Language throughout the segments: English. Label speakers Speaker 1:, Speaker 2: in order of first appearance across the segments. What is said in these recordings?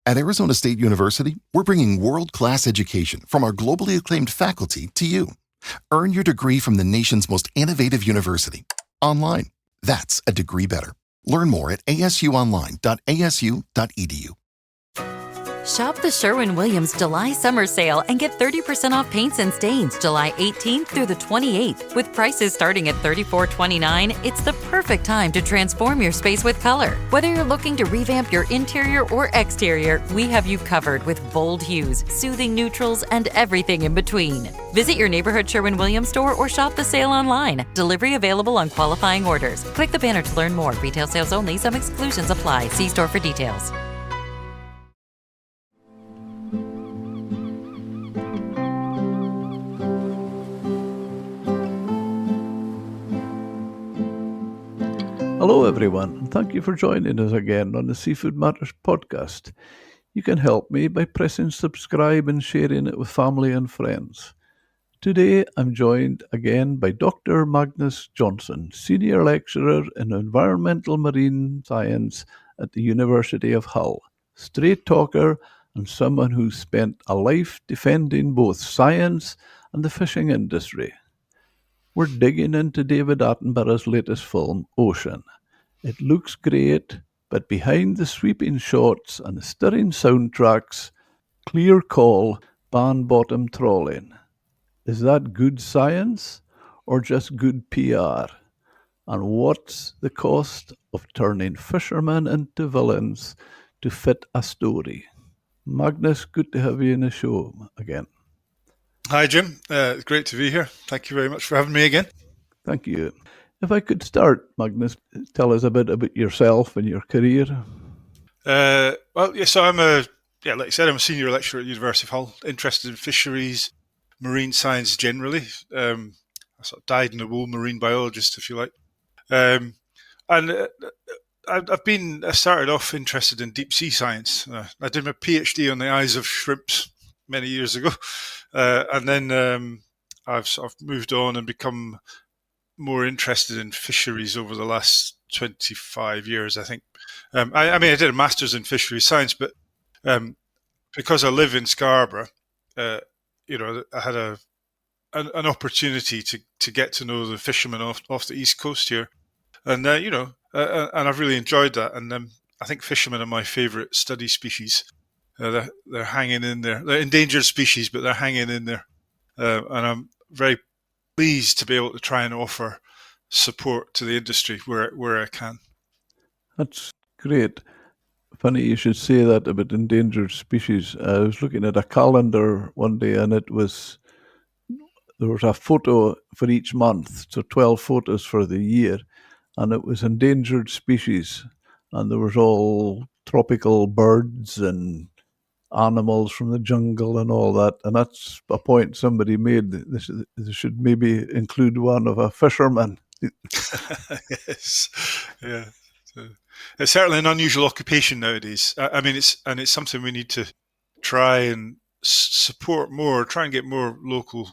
Speaker 1: At Arizona State University, we're bringing world-class education from our globally acclaimed faculty to you. Earn your degree from the nation's most innovative university. Online. That's a degree better. Learn more at asuonline.asu.edu.
Speaker 2: Shop the Sherwin-Williams July Summer Sale and get 30% off paints and stains July 18th through the 28th. With prices starting at $34.29, it's the perfect time to transform your space with color. Whether you're looking to revamp your interior or exterior, we have you covered with bold hues, soothing neutrals, and everything in between. Visit your neighborhood Sherwin-Williams store or shop the sale online. Delivery available on qualifying orders. Click the banner to learn more. Retail sales only. Some exclusions apply. See store for details.
Speaker 3: Hello everyone, and thank you for joining us again on the Seafood Matters podcast. You can help me by pressing subscribe and sharing it with family and friends. Today I'm joined again by Dr. Magnus Johnson, Senior Lecturer in Environmental Marine Science at the University of Hull, straight talker and someone who's spent a life defending both science and the fishing industry. We're digging into David Attenborough's latest film, Ocean. It looks great, but behind the sweeping shots and the stirring soundtracks, clear call, ban bottom trawling. Is that good science or just good PR? And what's the cost of turning fishermen into villains to fit a story? Magnus, good to have you in the show again.
Speaker 4: Hi, Jim. It's great to be here. Thank you very much for having me again.
Speaker 3: Thank you. If I could start, Magnus, tell us a bit about yourself and your career.
Speaker 4: So like you said, I'm a senior lecturer at the University of Hull, interested in fisheries, marine science generally. I sort of dyed-in-the-wool marine biologist, if you like. I started off interested in deep sea science. I did my PhD on the eyes of shrimps many years ago. And then I've sort of moved on and become more interested in fisheries over the last 25 years, I think. I did a master's in fisheries science, but because I live in Scarborough, I had an opportunity to get to know the fishermen off the East Coast here. And, and I've really enjoyed that. And I think fishermen are my favourite study species. They're hanging in there. They're endangered species, but they're hanging in there. And I'm very pleased to be able to try and offer support to the industry where I can.
Speaker 3: That's great. Funny you should say that about endangered species. I was looking at a calendar one day and there was a photo for each month, so 12 photos for the year, and it was endangered species, and there was all tropical birds and animals from the jungle and all that, and that's a point somebody made. This should maybe include one of a fisherman.
Speaker 4: Yes, yeah. So it's certainly an unusual occupation nowadays. It's something we need to try and support more. Try and get more local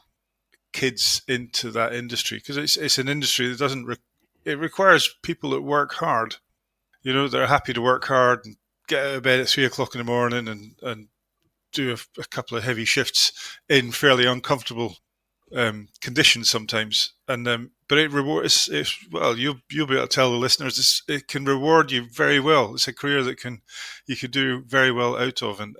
Speaker 4: kids into that industry, because it's an industry that doesn't. It requires people that work hard. They're happy to work hard and get out of bed at 3:00 in the morning and do a couple of heavy shifts in fairly uncomfortable conditions sometimes. And but it rewards. You'll be able to tell the listeners it can reward you very well. It's a career that you could do very well out of, and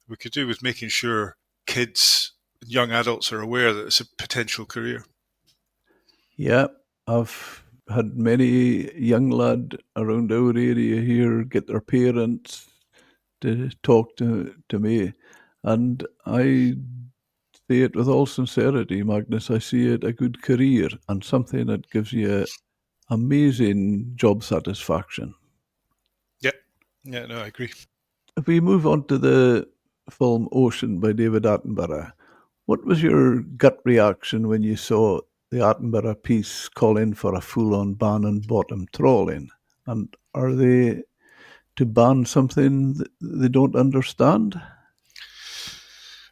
Speaker 4: we could do with making sure kids, young adults, are aware that it's a potential career.
Speaker 3: Yeah, I've had many young lad around our area here get their parents to talk to me, and I say it with all sincerity, Magnus. I see it a good career and something that gives you amazing job satisfaction.
Speaker 4: Yeah, no, I agree.
Speaker 3: If we move on to the film Ocean by David Attenborough, what was your gut reaction when you saw the Attenborough piece calling for a full-on ban on bottom trawling? And are they to ban something that they don't understand?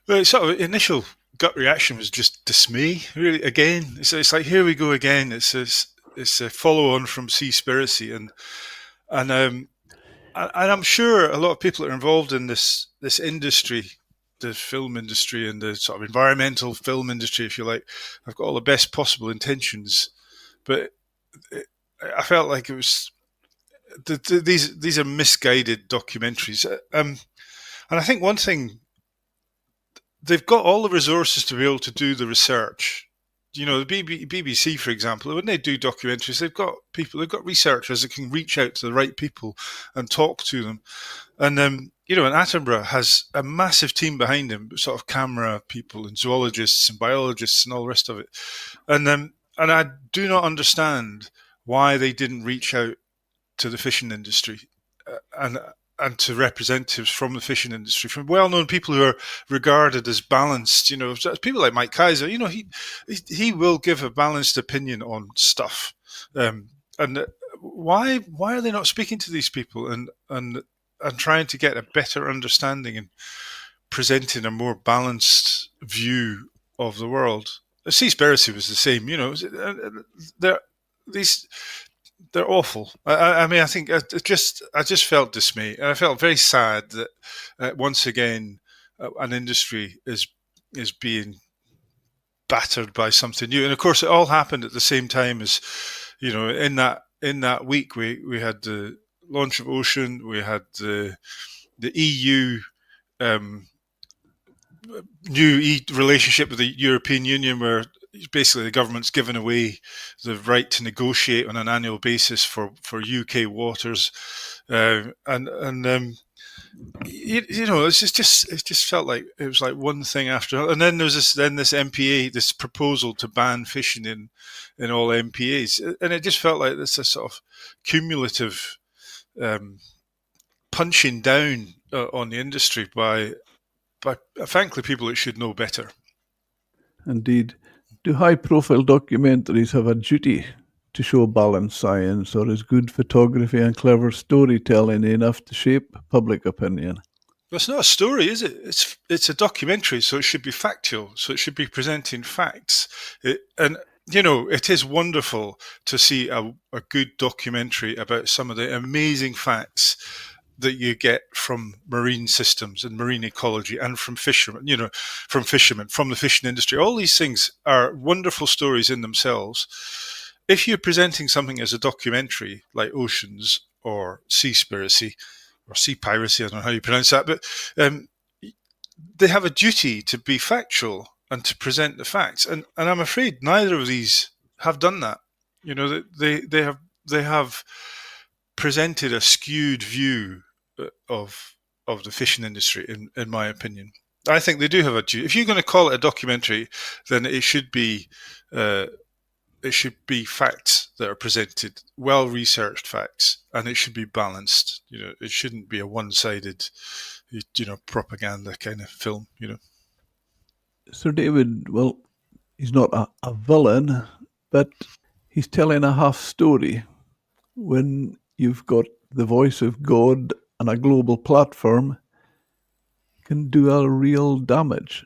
Speaker 4: Well, sort of initial gut reaction was just dismay. Really, again, it's like, here we go again. It's a follow on from Seaspiracy, and I'm sure a lot of people that are involved in this industry, the film industry and the sort of environmental film industry, if you like, have got all the best possible intentions, but I felt like it was these are misguided documentaries. And I think one thing, they've got all the resources to be able to do the research. You know, the BBC, for example, when they do documentaries, they've got researchers that can reach out to the right people and talk to them. And you know, and Attenborough has a massive team behind him, sort of camera people and zoologists and biologists and all the rest of it. And I do not understand why they didn't reach out to the fishing industry and to representatives from the fishing industry, from well-known people who are regarded as balanced. You know, people like Mike Kaiser. You know, he will give a balanced opinion on stuff. And why are they not speaking to these people and trying to get a better understanding and presenting a more balanced view of the world? Seaspiracy was the same. You know, they're awful. I mean, I think I just felt dismay, and I felt very sad that once again an industry is being battered by something new. And of course, it all happened at the same time as, you know, in that week we had the launch of Ocean, we had the EU new relationship with the European Union, where basically the government's given away the right to negotiate on an annual basis for UK waters, you know, it just felt like it was like one thing after another. And then there's this MPA, this proposal to ban fishing in all MPAs, and it just felt like this a sort of cumulative punching down on the industry by frankly people that should know better.
Speaker 3: Indeed. Do high-profile documentaries have a duty to show balanced science, or is good photography and clever storytelling enough to shape public opinion?
Speaker 4: Well, it's not a story, is it? It's a documentary, so it should be factual. So it should be presenting facts. And you know, it is wonderful to see a good documentary about some of the amazing facts that you get from marine systems and marine ecology, and from fishermen, from the fishing industry. All these things are wonderful stories in themselves. If you're presenting something as a documentary like Oceans or Seaspiracy or Sea Piracy, I don't know how you pronounce that, but they have a duty to be factual and to present the facts. And I'm afraid neither of these have done that. You know, they have presented a skewed view of the fishing industry, in my opinion. I think they do have a duty. If you're going to call it a documentary, then it should be facts that are presented, well-researched facts, and it should be balanced. You know, it shouldn't be a one-sided, propaganda kind of film. You know,
Speaker 3: Sir David, well, he's not a villain, but he's telling a half story. When you've got the voice of God and a global platform, can do a real damage.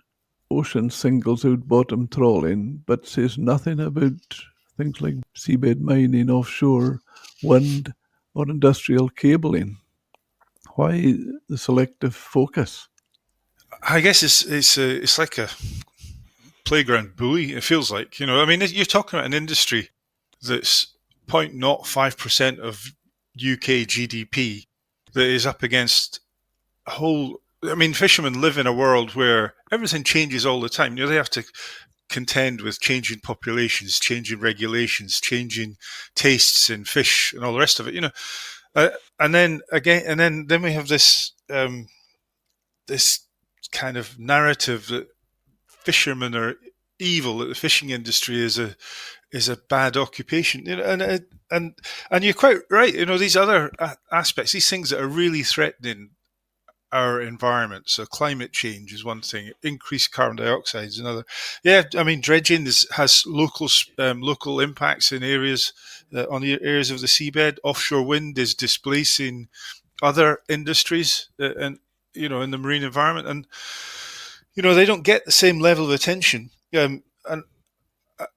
Speaker 3: Ocean singles out bottom trawling, but says nothing about things like seabed mining, offshore wind, or industrial cabling. Why the selective focus?
Speaker 4: I guess it's like a playground bully. It feels like, you know. I mean, you're talking about an industry that's 0.05% of UK GDP that is up against a whole. I mean, fishermen live in a world where everything changes all the time. You know, they have to contend with changing populations, changing regulations, changing tastes in fish, and all the rest of it. You know, and then we have this this kind of narrative that fishermen are evil, that the fishing industry is a bad occupation. You know, and you're quite right. You know, these other aspects, these things that are really threatening our environment. So climate change is one thing, increased carbon dioxide is another. Yeah, I mean, dredging has local impacts in areas on the areas of the seabed. Offshore wind is displacing other industries, and you know, in the marine environment, and you know, they don't get the same level of attention. And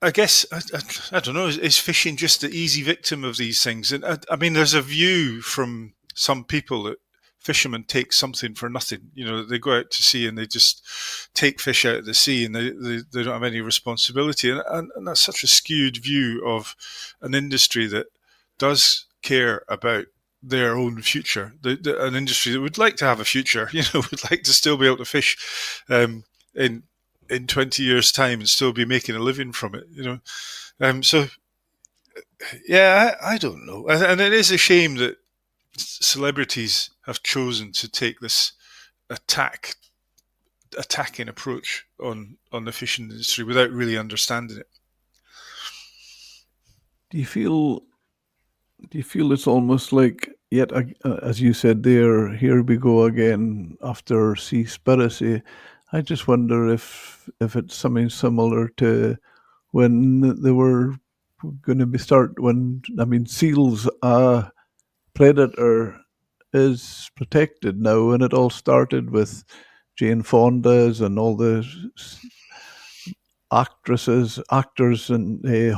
Speaker 4: I guess I don't know. Is fishing just the easy victim of these things? And I mean, there's a view from some people that fishermen take something for nothing. They go out to sea and they just take fish out of the sea, and they don't have any responsibility. And that's such a skewed view of an industry that does care about their own future. An industry that would like to have a future, would like to still be able to fish in 20 years' time and still be making a living from it. So yeah, I don't know, and it is a shame that celebrities have chosen to take this attacking approach on the fishing industry without really understanding it.
Speaker 3: Do you feel it's almost like, yet as you said there, here we go again after Seaspiracy? I just wonder if it's something similar to when they were going to seals are predator is protected now, and it all started with Jane Fonda's and all the actors in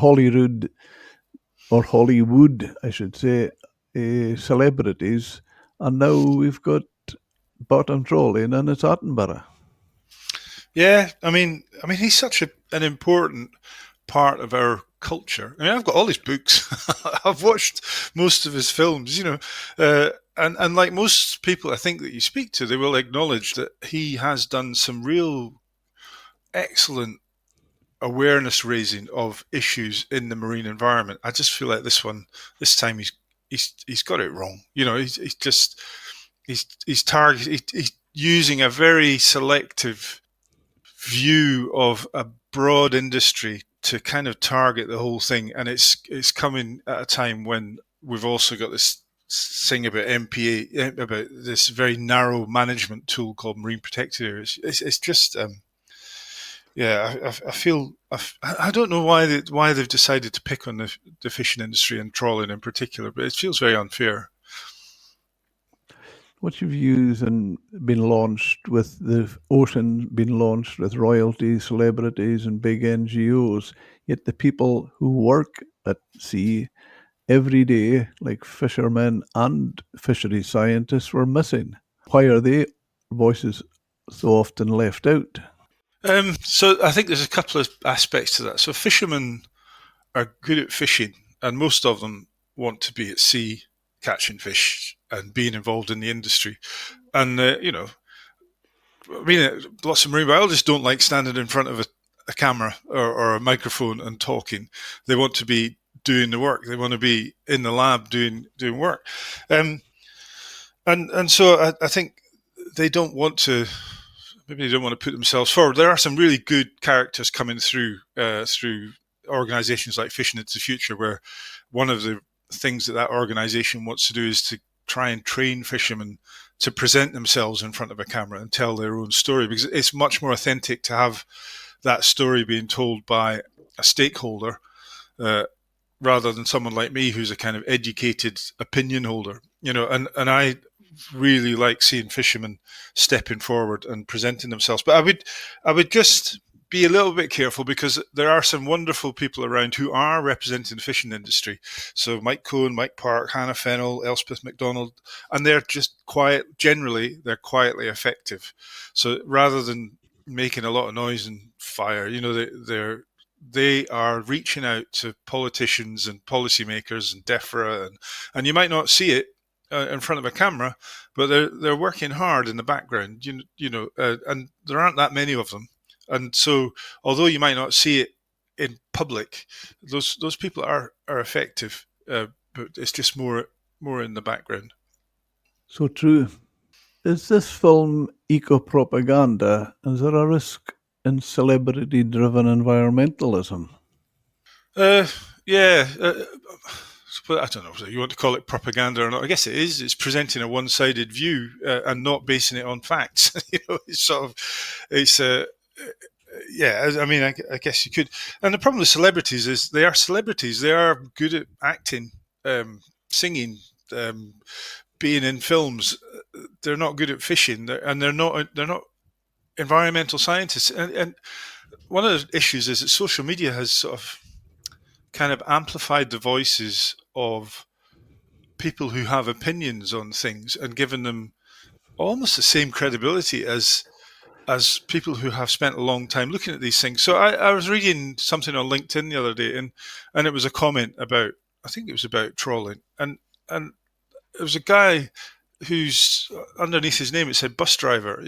Speaker 3: Hollywood, I should say, celebrities, and now we've got bottom trawling, and it's Attenborough.
Speaker 4: Yeah, I mean, he's such an important part of our culture. I mean, I've got all his books. I've watched most of his films, and like most people I think that you speak to, they will acknowledge that he has done some real excellent awareness raising of issues in the marine environment. I just feel like this time he's got it wrong. He's using a very selective view of a broad industry to kind of target the whole thing, and it's coming at a time when we've also got this thing about MPA, about this very narrow management tool called marine protected areas. It's just I feel I don't know why they've decided to pick on the fishing industry and trawling in particular, but it feels very unfair.
Speaker 3: What's your views and been launched with the ocean, been launched with royalties, celebrities, and big NGOs? Yet the people who work at sea every day, like fishermen and fishery scientists, were missing. Why are their voices so often left out?
Speaker 4: So I think there's a couple of aspects to that. So fishermen are good at fishing, and most of them want to be at sea catching fish and being involved in the industry. And, lots of marine biologists don't like standing in front of a camera or a microphone and talking. They want to be doing the work. They want to be in the lab doing work. And so I think they don't want to, maybe they don't want to put themselves forward. There are some really good characters coming through organizations like Fishing into the Future, where one of the things that organization wants to do is to try and train fishermen to present themselves in front of a camera and tell their own story, because it's much more authentic to have that story being told by a stakeholder rather than someone like me who's a kind of educated opinion holder. And I really like seeing fishermen stepping forward and presenting themselves. But I would just be a little bit careful, because there are some wonderful people around who are representing the fishing industry. So Mike Cohen, Mike Park, Hannah Fennell, Elspeth MacDonald, and they're just generally they're quietly effective. So rather than making a lot of noise and fire, they are reaching out to politicians and policymakers and DEFRA, and you might not see it in front of a camera, but they're working hard in the background, and there aren't that many of them. And so, although you might not see it in public, those people are effective, but it's just more in the background.
Speaker 3: So true. Is this film eco-propaganda? Is there a risk in celebrity-driven environmentalism?
Speaker 4: Yeah. I don't know if you want to call it propaganda or not. I guess it is. It's presenting a one-sided view and not basing it on facts. I guess you could. And the problem with celebrities is they are celebrities. They are good at acting, singing, being in films. They're not good at fishing, and they're not environmental scientists. And one of the issues is that social media has sort of kind of amplified the voices of people who have opinions on things and given them almost the same credibility as people who have spent a long time looking at these things. So I was reading something on LinkedIn the other day, and it was a comment about, I think it was about trawling, and it was a guy who's underneath his name it said bus driver,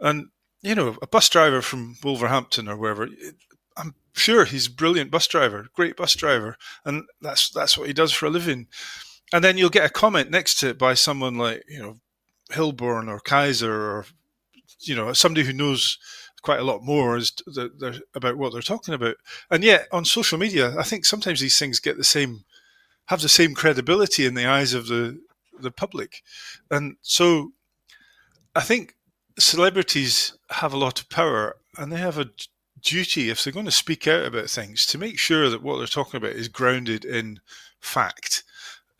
Speaker 4: and a bus driver from Wolverhampton or wherever. I'm sure he's a brilliant bus driver, great bus driver, and that's what he does for a living. And then you'll get a comment next to it by someone like Hilborn or Kaiser or somebody who knows quite a lot more about what they're talking about. And yet on social media, I think sometimes these things have the same credibility in the eyes of the public. And so I think celebrities have a lot of power, and they have a duty, if they're going to speak out about things, to make sure that what they're talking about is grounded in fact,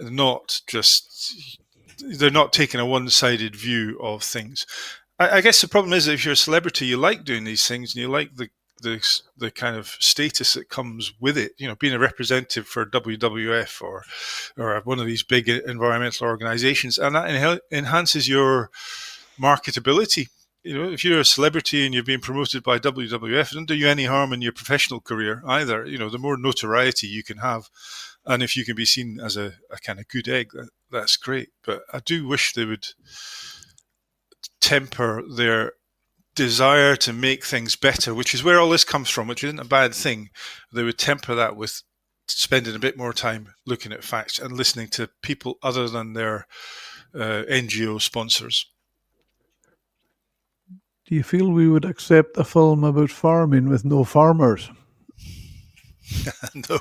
Speaker 4: not just, they're not taking a one-sided view of things. I guess the problem is that if you're a celebrity, you like doing these things and you like the kind of status that comes with it, being a representative for WWF or one of these big environmental organizations, and that enhances your marketability. If you're a celebrity and you're being promoted by WWF, it doesn't do you any harm in your professional career either. The more notoriety you can have, and if you can be seen as a kind of good egg, that's great. But I do wish they would temper their desire to make things better, which is where all this comes from, which isn't a bad thing. They would temper that with spending a bit more time looking at facts and listening to people other than their NGO sponsors.
Speaker 3: Do you feel we would accept a film about farming with no farmers?
Speaker 4: No.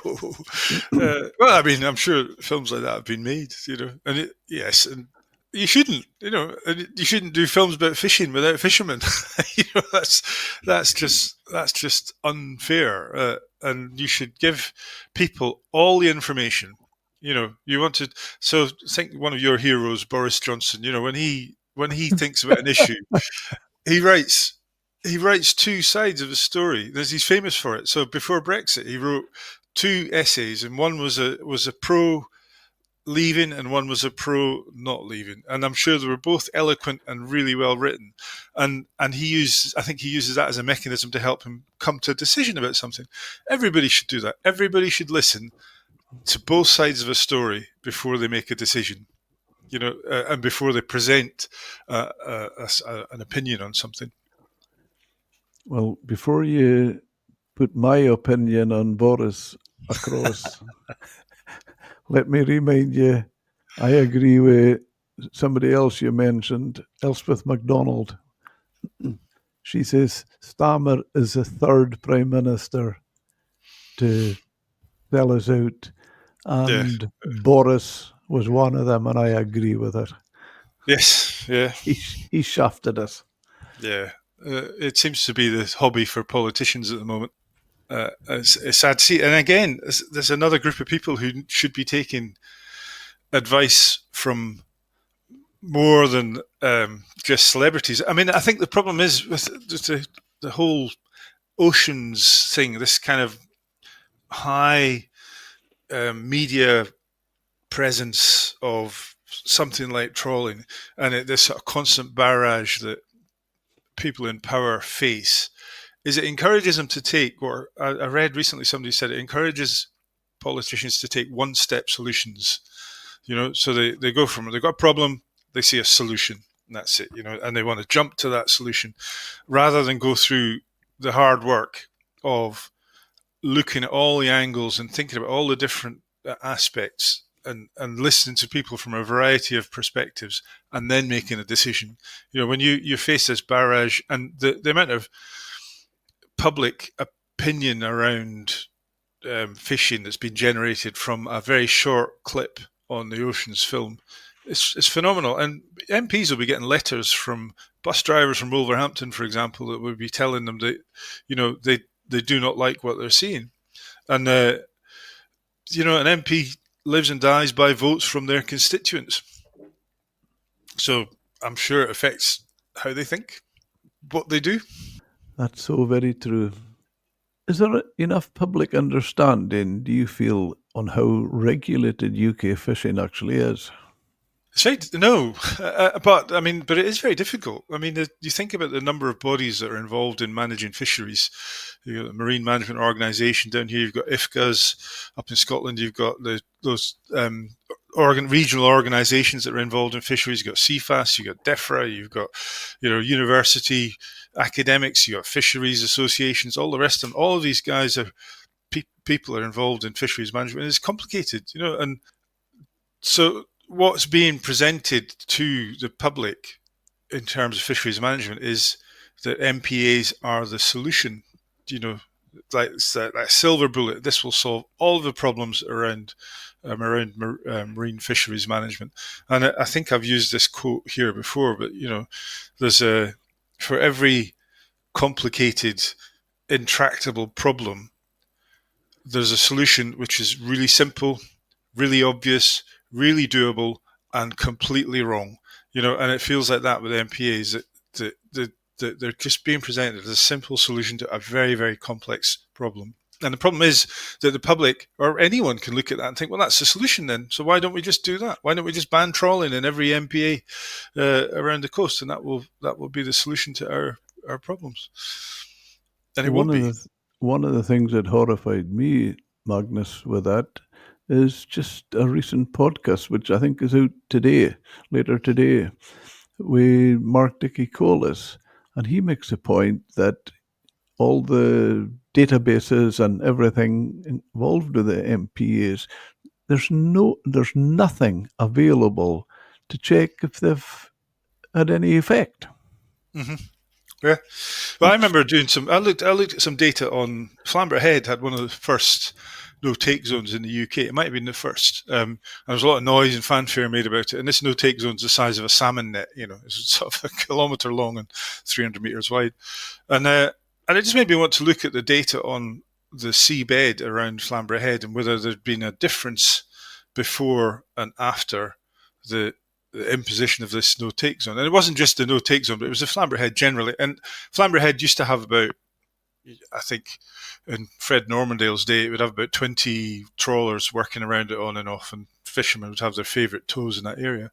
Speaker 4: Well, I mean, I'm sure films like that have been made, and yes, and you shouldn't, and you shouldn't do films about fishing without fishermen. That's just unfair, and you should give people all the information. You want to. So think one of your heroes, Boris Johnson. When he thinks about an issue, he writes two sides of a story. He's famous for it. So before Brexit, he wrote 2 essays, and one was a pro leaving and one was a pro not leaving. And I'm sure they were both eloquent and really well written. And I think he uses that as a mechanism to help him come to a decision about something. Everybody should do that. Everybody should listen to both sides of a story before they make a decision. And before they present an opinion on something.
Speaker 3: Well, before you put my opinion on Boris across, let me remind you, I agree with somebody else you mentioned, Elspeth MacDonald. She says Stammer is the 3rd Prime Minister to sell us out, and Boris was one of them, and I agree with her.
Speaker 4: Yes, yeah.
Speaker 3: He shafted us.
Speaker 4: Yeah. It seems to be the hobby for politicians at the moment. It's sad to see. And again, there's another group of people who should be taking advice from more than just celebrities. I mean, I think the problem is with the whole oceans thing, this kind of high media presence of something like trawling, and this sort of constant barrage that people in power face, is it encourages them to take, or I read recently somebody said it encourages politicians to take one-step solutions. So they go from, they've got a problem, they see a solution, and that's it, and they want to jump to that solution rather than go through the hard work of looking at all the angles and thinking about all the different aspects and listening to people from a variety of perspectives and then making a decision. When you face this barrage and the amount of public opinion around fishing that's been generated from a very short clip on the Oceans film, it's phenomenal. And MPs will be getting letters from bus drivers from Wolverhampton, for example, that would be telling them that, they do not like what they're seeing. And, an MP lives and dies by votes from their constituents. So I'm sure it affects how they think, what they do.
Speaker 3: That's so very true. Is there enough public understanding, do you feel, on how regulated UK fishing actually is?
Speaker 4: It's right. No, but it is very difficult. I mean, you think about the number of bodies that are involved in managing fisheries. You've got the Marine Management Organisation down here. You've got IFCAs up in Scotland. You've got those regional organisations that are involved in fisheries. You've got CFAS. You've got DEFRA. You've got university academics. You've got fisheries associations. All the rest of them. All of these guys are people are involved in fisheries management. It's complicated, and so what's being presented to the public in terms of fisheries management is that MPAs are the solution, like that silver bullet. This will solve all of the problems around marine fisheries management. And I think I've used this quote here before, but there's for every complicated, intractable problem, there's a solution which is really simple, really obvious, really doable, and completely wrong. And it feels like that with MPAs, that they're just being presented as a simple solution to a very, very complex problem. And the problem is that the public or anyone can look at that and think, well, that's the solution then. So why don't we just do that? Why don't we just ban trawling in every MPA around the coast, and that will be the solution to our problems. And it won't be.
Speaker 3: One of the things that horrified me, Magnus, with that is just a recent podcast, which I think is out later today, with Mark Dickey-Colas. And he makes a point that all the databases and everything involved with the MPAs, there's nothing available to check if they've had any effect.
Speaker 4: Mm-hmm. Yeah. Well, I remember I looked at some data on Flamborough Head had one of the first no-take zones in the UK. It might have been the first. There was a lot of noise and fanfare made about it. And this no-take zone is the size of a salmon net. It's sort of a kilometre long and 300 metres wide. And it just made me want to look at the data on the seabed around Flamborough Head and whether there'd been a difference before and after the imposition of this no-take zone. And it wasn't just the no-take zone, but it was the Flamborough Head generally. And Flamborough Head used to have about, I think, in Fred Normandale's day, it would have about 20 trawlers working around it on and off, and fishermen would have their favourite tows in that area.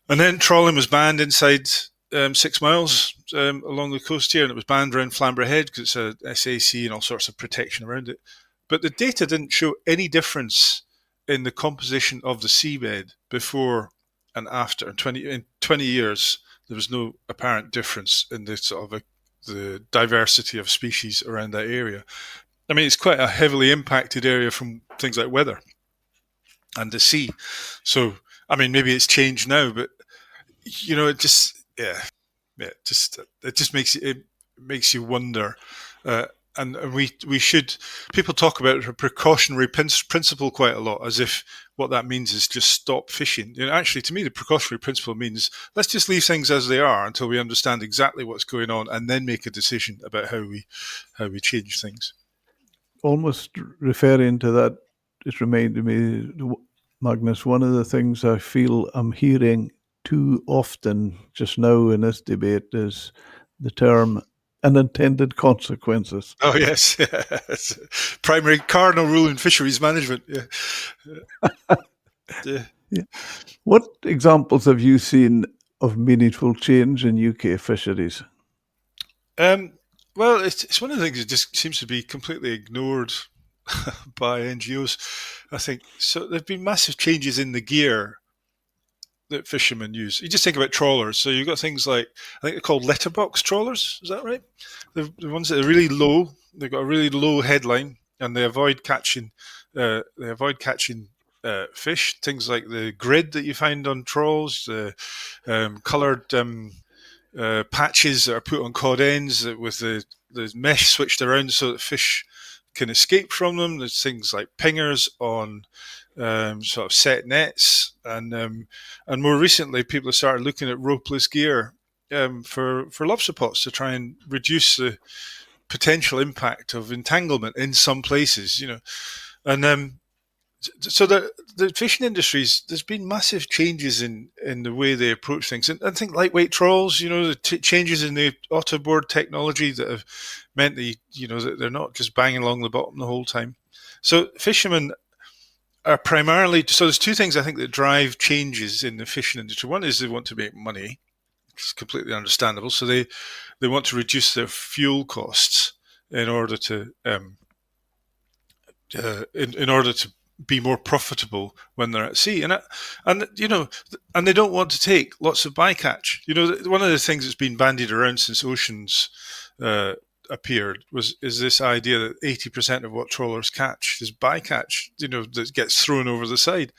Speaker 4: And then trawling was banned inside 6 miles along the coast here, and it was banned around Flamborough Head because it's a SAC and all sorts of protection around it. But the data didn't show any difference in the composition of the seabed before and after. In 20 years, there was no apparent difference in the sort of the diversity of species around that area. I mean, it's quite a heavily impacted area from things like weather and the sea. So, I mean, maybe it's changed now, but it just makes you wonder. And people talk about a precautionary principle quite a lot, as if what that means is just stop fishing. Actually, to me, the precautionary principle means let's just leave things as they are until we understand exactly what's going on, and then make a decision about how we change things.
Speaker 3: Almost referring to that, it reminded me, Magnus, one of the things I feel I'm hearing too often just now in this debate is the term unintended consequences.
Speaker 4: Oh, yes. Primary cardinal rule in fisheries management. Yeah.
Speaker 3: Yeah. What examples have you seen of meaningful change in UK fisheries?
Speaker 4: Well, it's one of the things that just seems to be completely ignored by NGOs, I think. So there have been massive changes in the gear that fishermen use. You just think about trawlers. So you've got things like, I think they're called letterbox trawlers. Is that right? The ones that are really low. They've got a really low headline, and they avoid catching fish. Things like the grid that you find on trawls, the coloured patches that are put on cod ends with the mesh switched around so that fish can escape from them. There's things like pingers on sort of set nets, and more recently, people have started looking at ropeless gear for lobster pots to try and reduce the potential impact of entanglement in some places. And So the fishing industries, there's been massive changes in the way they approach things, and I think lightweight trawls, the changes in the outboard technology that have meant that they're not just banging along the bottom the whole time. So fishermen are primarily, so there's two things I think that drive changes in the fishing industry. One is they want to make money, which is completely understandable. So they want to reduce their fuel costs in order to in order to be more profitable when they're at sea, and they don't want to take lots of bycatch. One of the things that's been bandied around since oceans appeared is this idea that 80% of what trawlers catch is bycatch, that gets thrown over the side.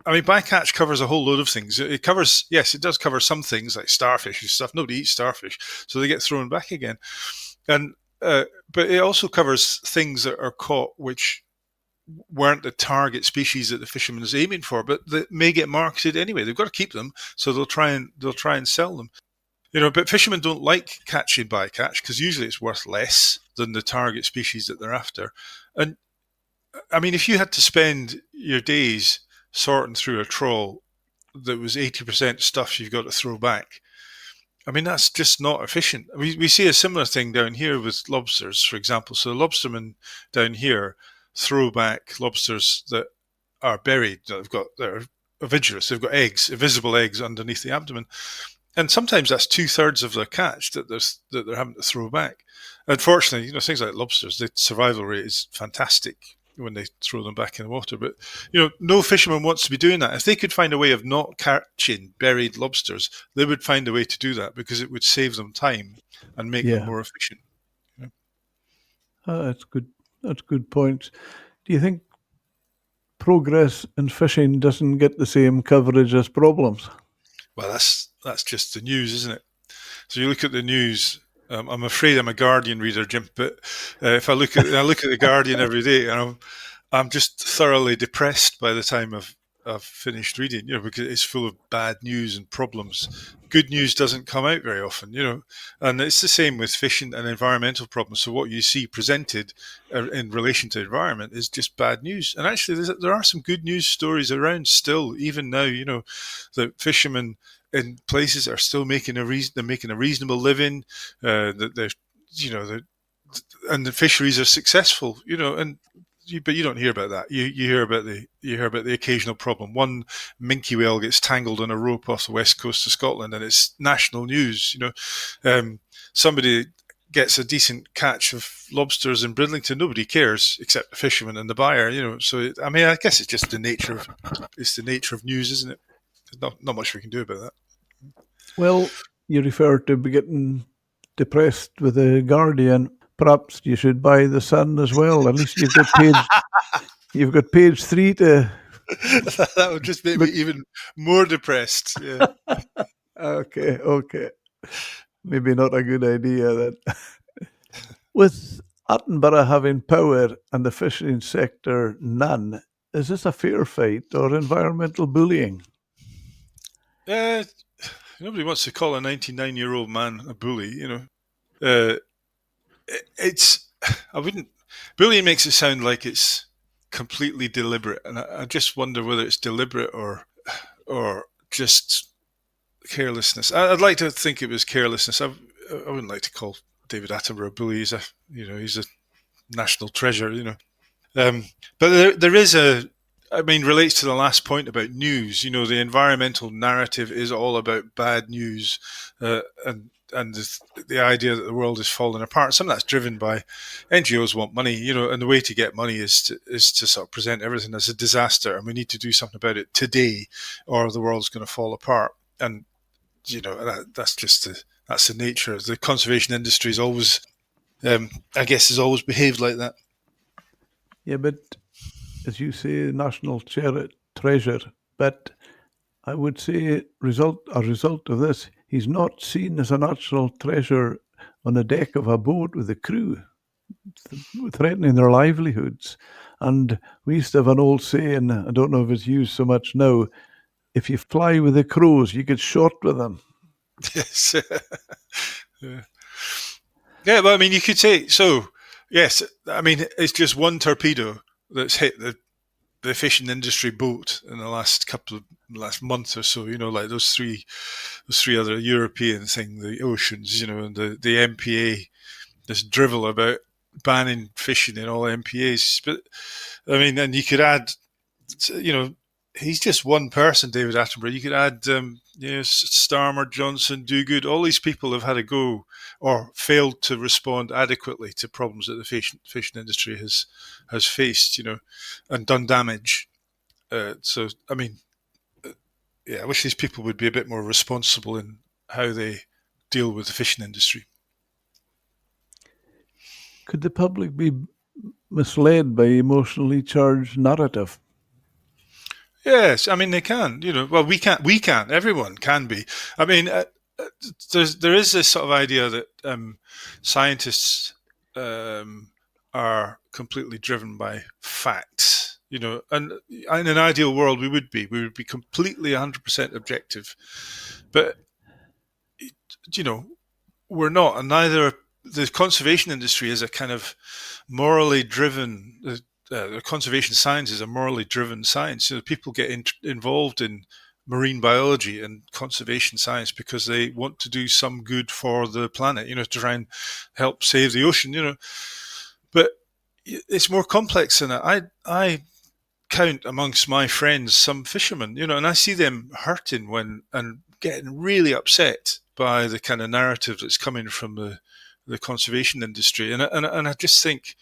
Speaker 4: I mean, bycatch covers a whole load of things. It does cover some things like starfish and stuff. Nobody eats starfish, so they get thrown back again. And but it also covers things that are caught which weren't the target species that the fisherman is aiming for, but that may get marketed anyway. They've got to keep them, so they'll try and sell them. But fishermen don't like catching bycatch because usually it's worth less than the target species that they're after. And I mean, if you had to spend your days sorting through a trawl that was 80% stuff you've got to throw back, I mean, that's just not efficient. We see a similar thing down here with lobsters, for example. So the lobstermen down here throw back lobsters that are buried, that are ovigerous, they've got eggs, invisible eggs underneath the abdomen. And sometimes that's 2/3 of their catch that they're having to throw back. Unfortunately, things like lobsters, the survival rate is fantastic when they throw them back in the water. But, no fisherman wants to be doing that. If they could find a way of not catching buried lobsters, they would find a way to do that because it would save them time and make them more efficient.
Speaker 3: That's good. That's good points. Do you think progress in fishing doesn't get the same coverage as problems?
Speaker 4: Well, that's just the news, isn't it? So you look at the news. I'm afraid I'm a Guardian reader, Jim, but if I look at the Guardian every day, and I'm just thoroughly depressed by the time I've finished reading, because it's full of bad news and problems. Good news doesn't come out very often, and it's the same with fishing and environmental problems. So what you see presented in relation to environment is just bad news. And actually, there are some good news stories around still, even now. The fishermen in places are still making a reasonable living. That they're, and the fisheries are successful. But you don't hear about that. You hear about the occasional problem. One minke whale gets tangled on a rope off the west coast of Scotland, and it's national news. Somebody gets a decent catch of lobsters in Bridlington. Nobody cares except the fisherman and the buyer. So I guess it's just the nature of news, isn't it? There's not much we can do about that. Well,
Speaker 3: you refer to getting depressed with the Guardian. Perhaps you should buy the Sun as well. At least you've got page 3 to.
Speaker 4: That would just make me even more depressed. Yeah.
Speaker 3: Okay. Maybe not a good idea then. With Attenborough having power and the fishing sector none, is this a fair fight or environmental bullying?
Speaker 4: Nobody wants to call a 99-year-old man a bully. Bullying makes it sound like it's completely deliberate, and I just wonder whether it's deliberate or just carelessness. I'd like to think it was carelessness. I wouldn't like to call David Attenborough a bully. He's a national treasure, but there is relates to the last point about news. The environmental narrative is all about bad news, and the idea that the world is falling apart. Some of that's driven by NGOs want money, and the way to get money is to sort of present everything as a disaster, and we need to do something about it today, or the world's going to fall apart. And that's the nature of the conservation industry. Is always, I guess, has always behaved like that.
Speaker 3: Yeah, but as you say, national treasure. But I would say, a result of this, he's not seen as a national treasure on the deck of a boat with a crew, threatening their livelihoods. And we used to have an old saying, I don't know if it's used so much now, if you fly with the crows, you get shot with them.
Speaker 4: Yes. Yeah, well, you could say, so, yes, it's just one torpedo that's hit the the fishing industry boat in the last month or so. Like those three other European things, the oceans, and the MPA, this drivel about banning fishing in all MPAs. But I mean, and you could add, he's just one person, David Attenborough. You could add, Starmer, Johnson, Dogood. All these people have had a go or failed to respond adequately to problems that the fishing industry has faced, and done damage. So, I mean, I wish these people would be a bit more responsible in how they deal with the fishing industry.
Speaker 3: Could the public be misled by emotionally charged narrative?
Speaker 4: Yes, I mean they can. Well, we can. Everyone can be. I mean, there is this sort of idea that scientists are completely driven by facts. And in an ideal world, we would be completely 100% objective. But we're not, and neither. The conservation industry is a kind of morally driven. The conservation science is a morally driven science. People get involved in marine biology and conservation science because they want to do some good for the planet, to try and help save the ocean, But it's more complex than that. I count amongst my friends some fishermen, and I see them hurting and getting really upset by the kind of narrative that's coming from the conservation industry. And I just think,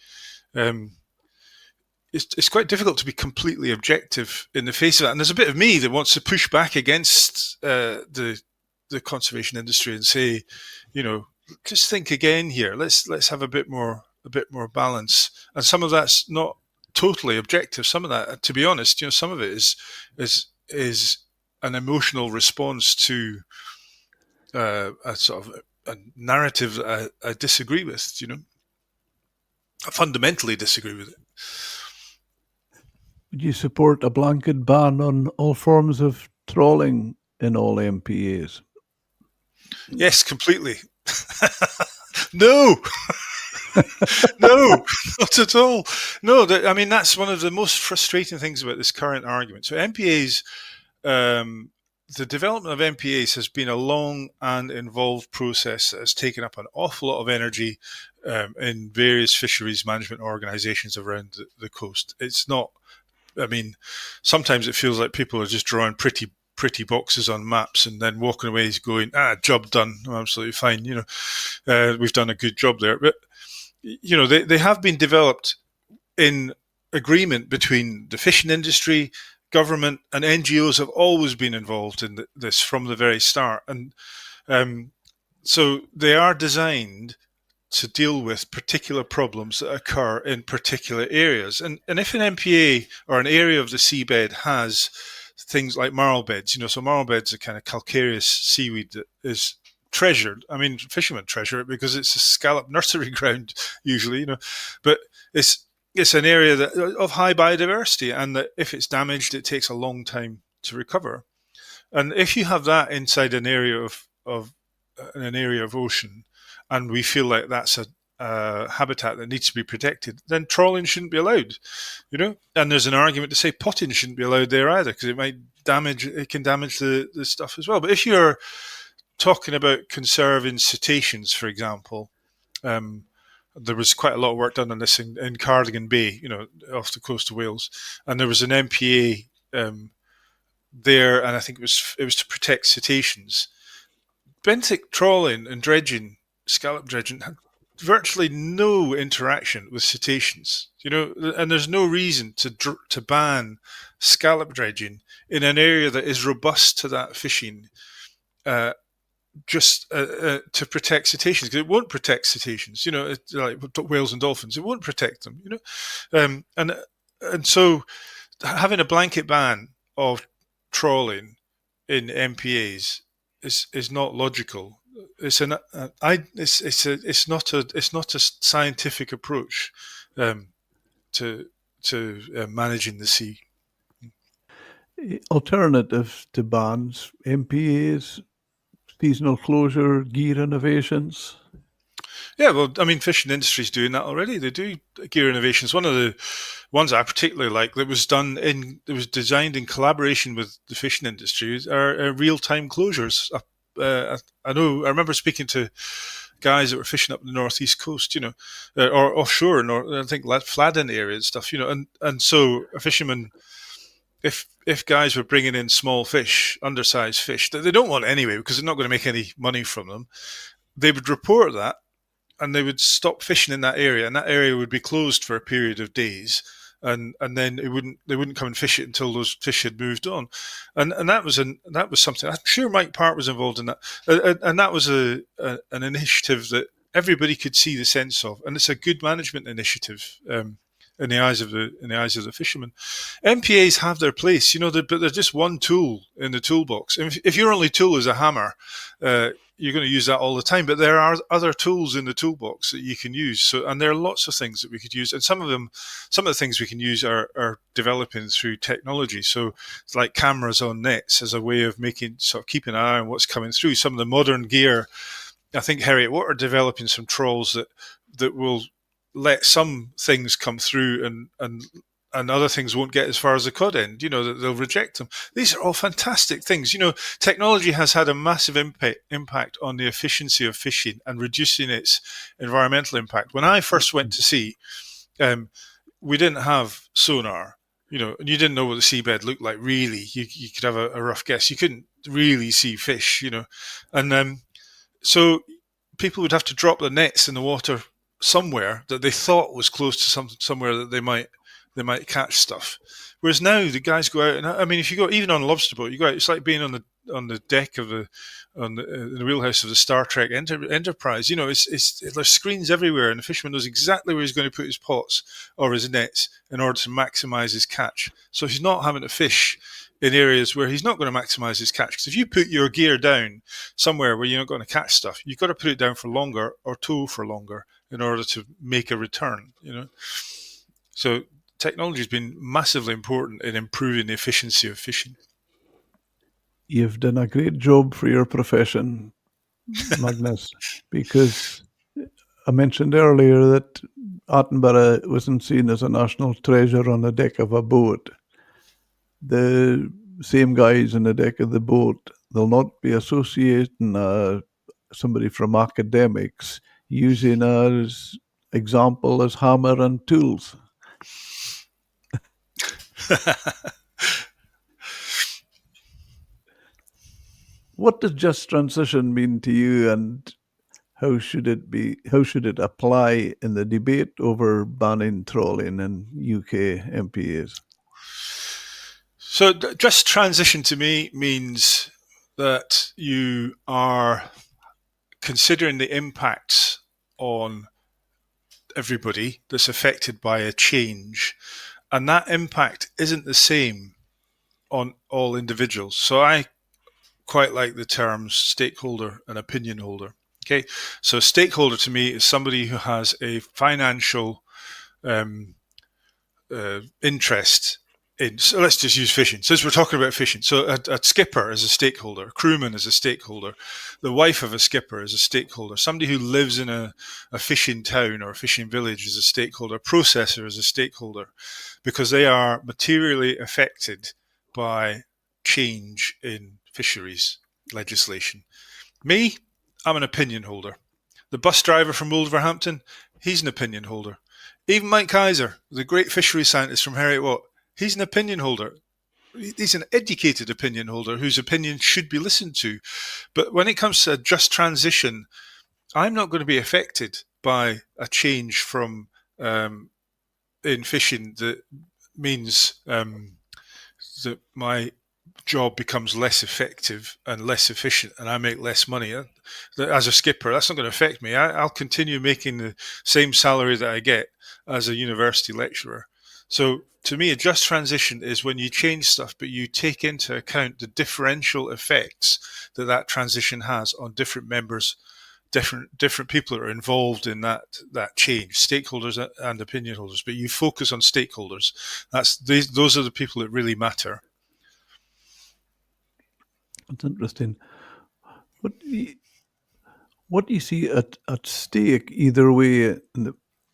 Speaker 4: it's quite difficult to be completely objective in the face of that. And there's a bit of me that wants to push back against the conservation industry and say, just think again here. Let's have a bit more balance. And some of that's not totally objective. Some of that, to be honest, some of it is an emotional response to a sort of a narrative that I disagree with. I fundamentally disagree with it.
Speaker 3: Would you support a blanket ban on all forms of trawling in all MPAs?
Speaker 4: Yes, completely. No, no, not at all. No, I mean, that's one of the most frustrating things about this current argument. So MPAs, the development of MPAs has been a long and involved process that has taken up an awful lot of energy in various fisheries management organizations around the coast. It's not, I mean, sometimes it feels like people are just drawing pretty boxes on maps and then walking away going, job done, absolutely fine. We've done a good job there. But, they have been developed in agreement between the fishing industry, government, and NGOs have always been involved in this from the very start. And so they are designed to deal with particular problems that occur in particular areas. And if an MPA or an area of the seabed has things like marl beds, so marl beds are kind of calcareous seaweed that is treasured. I mean, fishermen treasure it because it's a scallop nursery ground usually, but it's an area of high biodiversity, and that if it's damaged, it takes a long time to recover. And if you have that inside an area of ocean, and we feel like that's a habitat that needs to be protected, then trawling shouldn't be allowed, And there's an argument to say potting shouldn't be allowed there either because it can damage the stuff as well. But if you're talking about conserving cetaceans, for example, there was quite a lot of work done on this in Cardigan Bay, off the coast of Wales, and there was an MPA there, and I think it was to protect cetaceans. Benthic trawling and dredging, scallop dredging, had virtually no interaction with cetaceans, and there's no reason to ban scallop dredging in an area that is robust to that fishing, just to protect cetaceans, because it won't protect cetaceans, like whales and dolphins. It won't protect them, and so having a blanket ban of trawling in MPAs is not logical. It's not a scientific approach to managing the sea.
Speaker 3: Alternative to bans, MPAs, seasonal closure, gear innovations.
Speaker 4: Yeah, well, I mean, fishing industry is doing that already. They do gear innovations. One of the ones I particularly like that was designed in collaboration with the fishing industry are real-time closures. I remember speaking to guys that were fishing up the northeast coast, or offshore, I think Fladden area and stuff, and so a fisherman, if guys were bringing in small fish, undersized fish that they don't want anyway because they're not going to make any money from them, they would report that and they would stop fishing in that area, and that area would be closed for a period of days, and then they wouldn't come and fish it until those fish had moved on, and that was something. I'm sure Mike Part was involved in that, and that was an initiative that everybody could see the sense of, and it's a good management initiative. In the eyes of the fishermen, MPAs have their place, but they're just one tool in the toolbox. If your only tool is a hammer, you're going to use that all the time. But there are other tools in the toolbox that you can use. So, and there are lots of things that we could use, and some of the things we can use are developing through technology. So, it's like cameras on nets as a way of keeping an eye on what's coming through. Some of the modern gear, I think Heriot Watt are developing some trawls that will let some things come through and other things won't get as far as the cod end, that they'll reject them. These are all fantastic things. Technology has had a massive impact on the efficiency of fishing and reducing its environmental impact. When I first went to sea, we didn't have sonar, and you didn't know what the seabed looked like, really. You could have a rough guess. You couldn't really see fish, and so people would have to drop the nets in the water somewhere that they thought was close to somewhere that they might catch stuff. Whereas now the guys go out, and I mean, if you go even on a lobster boat, you go out. It's like being on the deck of in the wheelhouse of the Star Trek Enterprise. There's screens everywhere, and the fisherman knows exactly where he's going to put his pots or his nets in order to maximise his catch. So he's not having to fish in areas where he's not going to maximise his catch. Because if you put your gear down somewhere where you're not going to catch stuff, you've got to put it down for longer or tow for longer in order to make a return. So technology has been massively important in improving the efficiency of fishing.
Speaker 3: You've done a great job for your profession, Magnus, because I mentioned earlier that Attenborough wasn't seen as a national treasure on the deck of a boat. The same guys on the deck of the boat, they'll not be associating somebody from academics using as example as hammer and tools. What does just transition mean to you, and how should it apply in the debate over banning trawling in UK MPAs?
Speaker 4: So just transition to me means that you are considering the impacts on everybody that's affected by a change, and that impact isn't the same on all individuals. So I quite like the terms stakeholder and opinion holder. Okay, so a stakeholder to me is somebody who has a financial interest in. So let's just use fishing. Since we're talking about fishing, so a skipper is a stakeholder, a crewman is a stakeholder, the wife of a skipper is a stakeholder, somebody who lives in a fishing town or a fishing village is a stakeholder, a processor is a stakeholder, because they are materially affected by change in fisheries legislation. Me, I'm an opinion holder. The bus driver from Wolverhampton, he's an opinion holder. Even Mike Kaiser, the great fishery scientist from Heriot Watt, he's an opinion holder. He's an educated opinion holder whose opinion should be listened to. But when it comes to a just transition, I'm not going to be affected by a change from in fishing that means that my job becomes less effective and less efficient and I make less money. As a skipper, that's not going to affect me. I'll continue making the same salary that I get as a university lecturer. So to me, a just transition is when you change stuff, but you take into account the differential effects that transition has on different members, different people that are involved in that change, stakeholders and opinion holders. But you focus on stakeholders. Those are the people that really matter.
Speaker 3: That's interesting. What do you see at stake either way?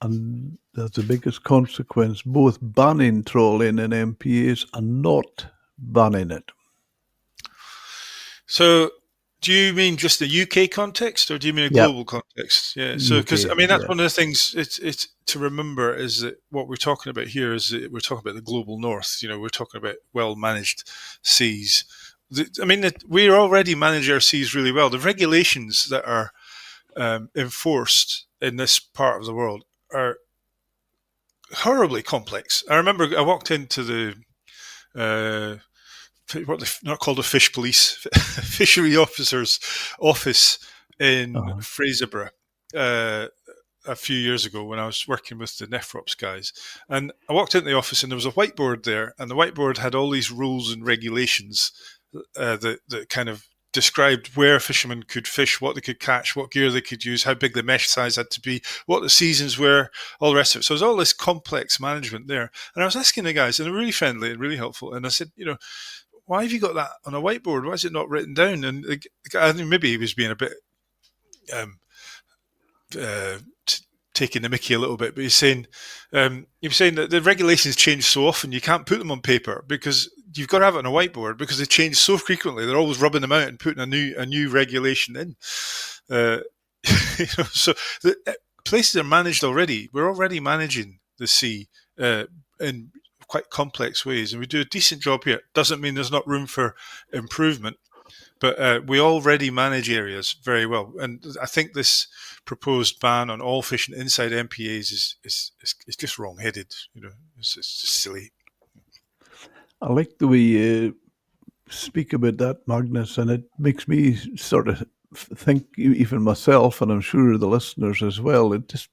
Speaker 3: And that's the biggest consequence, both banning trolling in MPAs and not banning it.
Speaker 4: So, do you mean just the UK context, or do you mean a global context? Yeah. So, because
Speaker 3: UK,
Speaker 4: that's one of the things it's to remember is that what we're talking about here is that we're talking about the global north. We're talking about well managed seas. We already manage our seas really well. The regulations that are enforced in this part of the world are horribly complex. I remember I walked into the what they're not called a fish police, fishery officer's office in Fraserburgh a few years ago when I was working with the NEFROPS guys. And I walked into the office and there was a whiteboard there, and the whiteboard had all these rules and regulations that kind of described where fishermen could fish, what they could catch, what gear they could use, how big the mesh size had to be, what the seasons were, all the rest of it. So there's all this complex management there. And I was asking the guys, and they're really friendly and really helpful. And I said, why have you got that on a whiteboard? Why is it not written down? And I think maybe he was being a bit taking the mickey a little bit, but he was saying that the regulations change so often you can't put them on paper because you've got to have it on a whiteboard because they change so frequently. They're always rubbing them out and putting a new regulation in. So the places are managed already. We're already managing the sea in quite complex ways, and we do a decent job here. Doesn't mean there's not room for improvement, but we already manage areas very well. And I think this proposed ban on all fishing inside MPAs is just wrong-headed. It's just silly.
Speaker 3: I like the way you speak about that, Magnus, and it makes me sort of think, even myself, and I'm sure the listeners as well, it just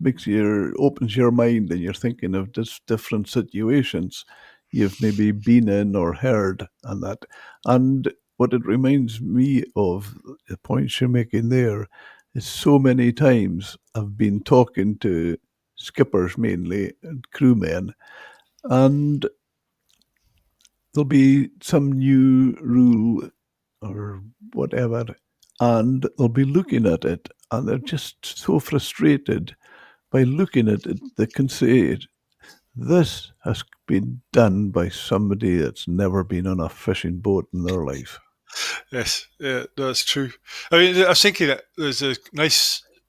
Speaker 3: opens your mind and you're thinking of just different situations you've maybe been in or heard and that. And what it reminds me of, the points you're making there, is so many times I've been talking to skippers mainly and crewmen, and there'll be some new rule or whatever, and they'll be looking at it, and they're just so frustrated by looking at it. They can say, this has been done by somebody that's never been on a fishing boat in their life.
Speaker 4: Yes, yeah, that's true. I was thinking that there's a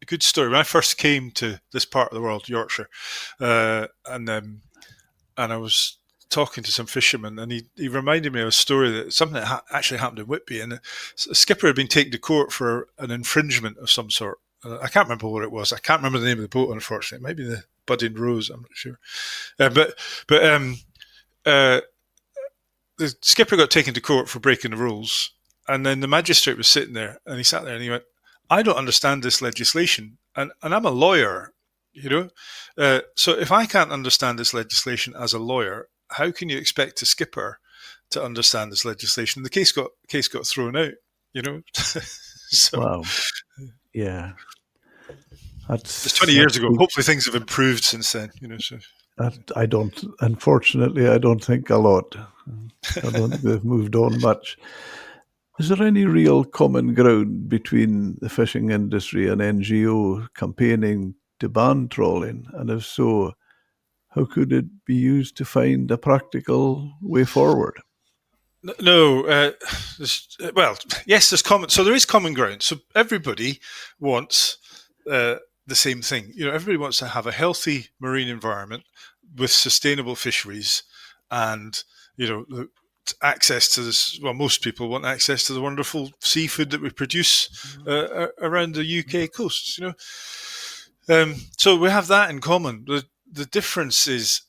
Speaker 4: good story. When I first came to this part of the world, Yorkshire, and I was talking to some fishermen, and he reminded me of a story that something that actually happened in Whitby, and a skipper had been taken to court for an infringement of some sort. I can't remember what it was. I can't remember the name of the boat, unfortunately. It might be the Budding Rose. I'm not sure. But the skipper got taken to court for breaking the rules, and then the magistrate was sitting there, and he sat there and he went, "I don't understand this legislation, and I'm a lawyer, so if I can't understand this legislation as a lawyer, how can you expect a skipper to understand this legislation?" And the case got thrown out, So,
Speaker 3: wow, yeah.
Speaker 4: It's 20 years ago. Hopefully things have improved since then, So.
Speaker 3: Unfortunately, I don't think a lot. I don't think they've moved on much. Is there any real common ground between the fishing industry and NGO campaigning to ban trawling? And if so, how could it be used to find a practical way forward?
Speaker 4: No, yes, there's common. So there is common ground. So everybody wants the same thing. Everybody wants to have a healthy marine environment with sustainable fisheries, and access to this. Well, most people want access to the wonderful seafood that we produce around the UK coasts. So we have that in common. The difference is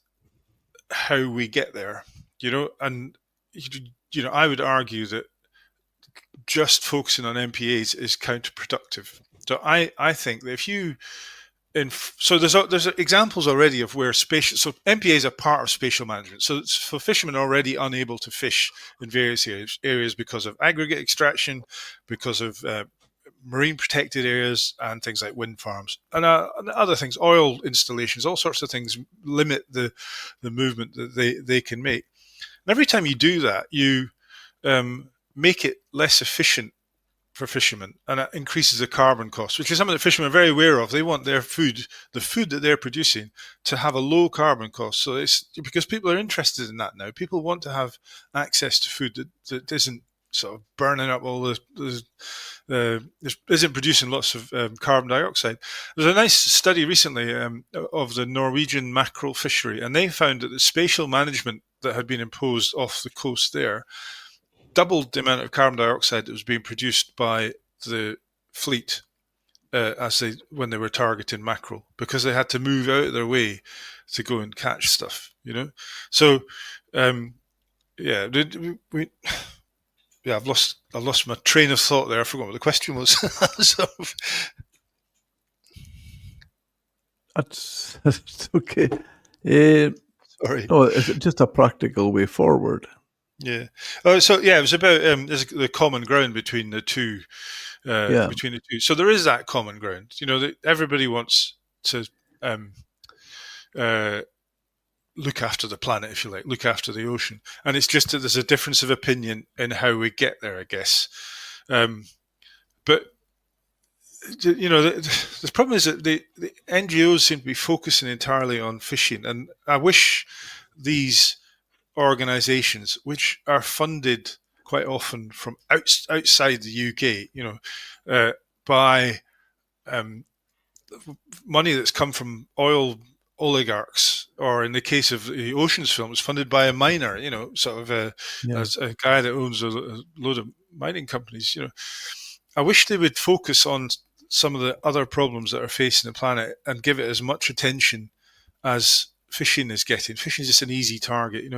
Speaker 4: how we get there. And I would argue that just focusing on MPAs is counterproductive. So I think that if you so there's examples already of where so MPAs are part of spatial management. So it's for fishermen already unable to fish in various areas because of aggregate extraction, because of marine protected areas, and things like wind farms and other things, oil installations, all sorts of things limit the movement that they can make. And every time you do that, you make it less efficient for fishermen, and it increases the carbon cost, which is something that fishermen are very aware of. They want their food, the food that they're producing, to have a low carbon cost. So it's because people are interested in that now. People want to have access to food that isn't sort of burning up all isn't producing lots of carbon dioxide. There's a nice study recently of the Norwegian mackerel fishery, and they found that the spatial management that had been imposed off the coast there doubled the amount of carbon dioxide that was being produced by the fleet when they were targeting mackerel, because they had to move out of their way to go and catch stuff. So I've lost my train of thought there. I forgot what the question was. So,
Speaker 3: that's okay.
Speaker 4: sorry.
Speaker 3: No, is it just a practical way forward?
Speaker 4: Yeah. Oh, so it was about the common ground between the two. Between the two. So there is that common ground. That everybody wants to look after the planet, if you like, look after the ocean, and it's just that there's a difference of opinion in how we get there, I guess. But the problem is that the NGOs seem to be focusing entirely on fishing, and I wish these organisations, which are funded quite often from outside the UK, by money that's come from oil oligarchs, or in the case of the Oceans films, funded by a miner, as a guy that owns a load of mining companies. I wish they would focus on some of the other problems that are facing the planet and give it as much attention as fishing is getting. Fishing is just an easy target,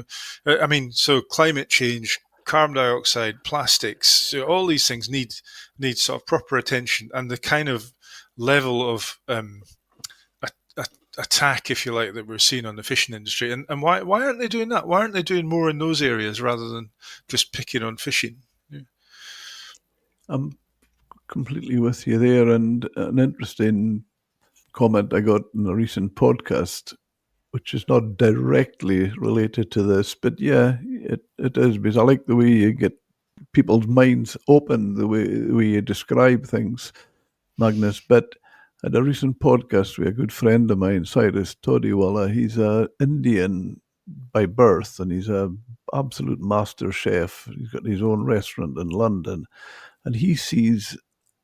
Speaker 4: so climate change, carbon dioxide, plastics, all these things need sort of proper attention, and the kind of level of attack, if you like, that we're seeing on the fishing industry. And why aren't they doing that? Why aren't they doing more in those areas rather than just picking on fishing? Yeah.
Speaker 3: I'm completely with you there, and an interesting comment I got in a recent podcast, which is not directly related to this, but it is, because I like the way you get people's minds open, the way you describe things, Magnus. But at a recent podcast with a good friend of mine, Cyrus Todiwala, he's an Indian by birth, and he's an absolute master chef. He's got his own restaurant in London, and he sees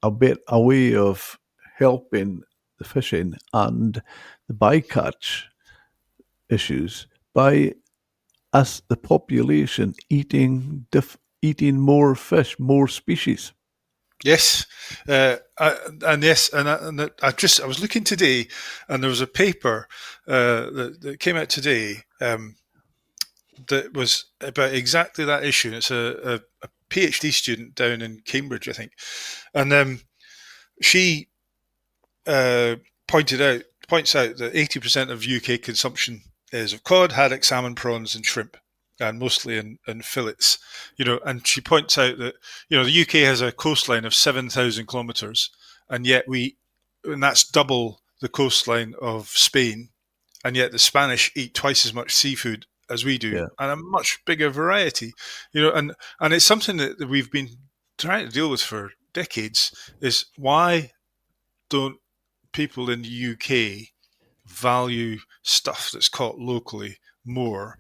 Speaker 3: a way of helping the fishing and the bycatch issues by us, the population, eating more fish, more species.
Speaker 4: Yes, I was looking today, and there was a paper that came out today that was about exactly that issue. It's a PhD student down in Cambridge, I think, and she points out that 80% of UK consumption is of cod, haddock, salmon, prawns, and shrimp, and mostly in fillets. And she points out that the UK has a coastline of 7,000 kilometres, and yet and that's double the coastline of Spain, and yet the Spanish eat twice as much seafood as we do, and a much bigger variety. And it's something that we've been trying to deal with for decades. Is why don't people in the UK value stuff that's caught locally more?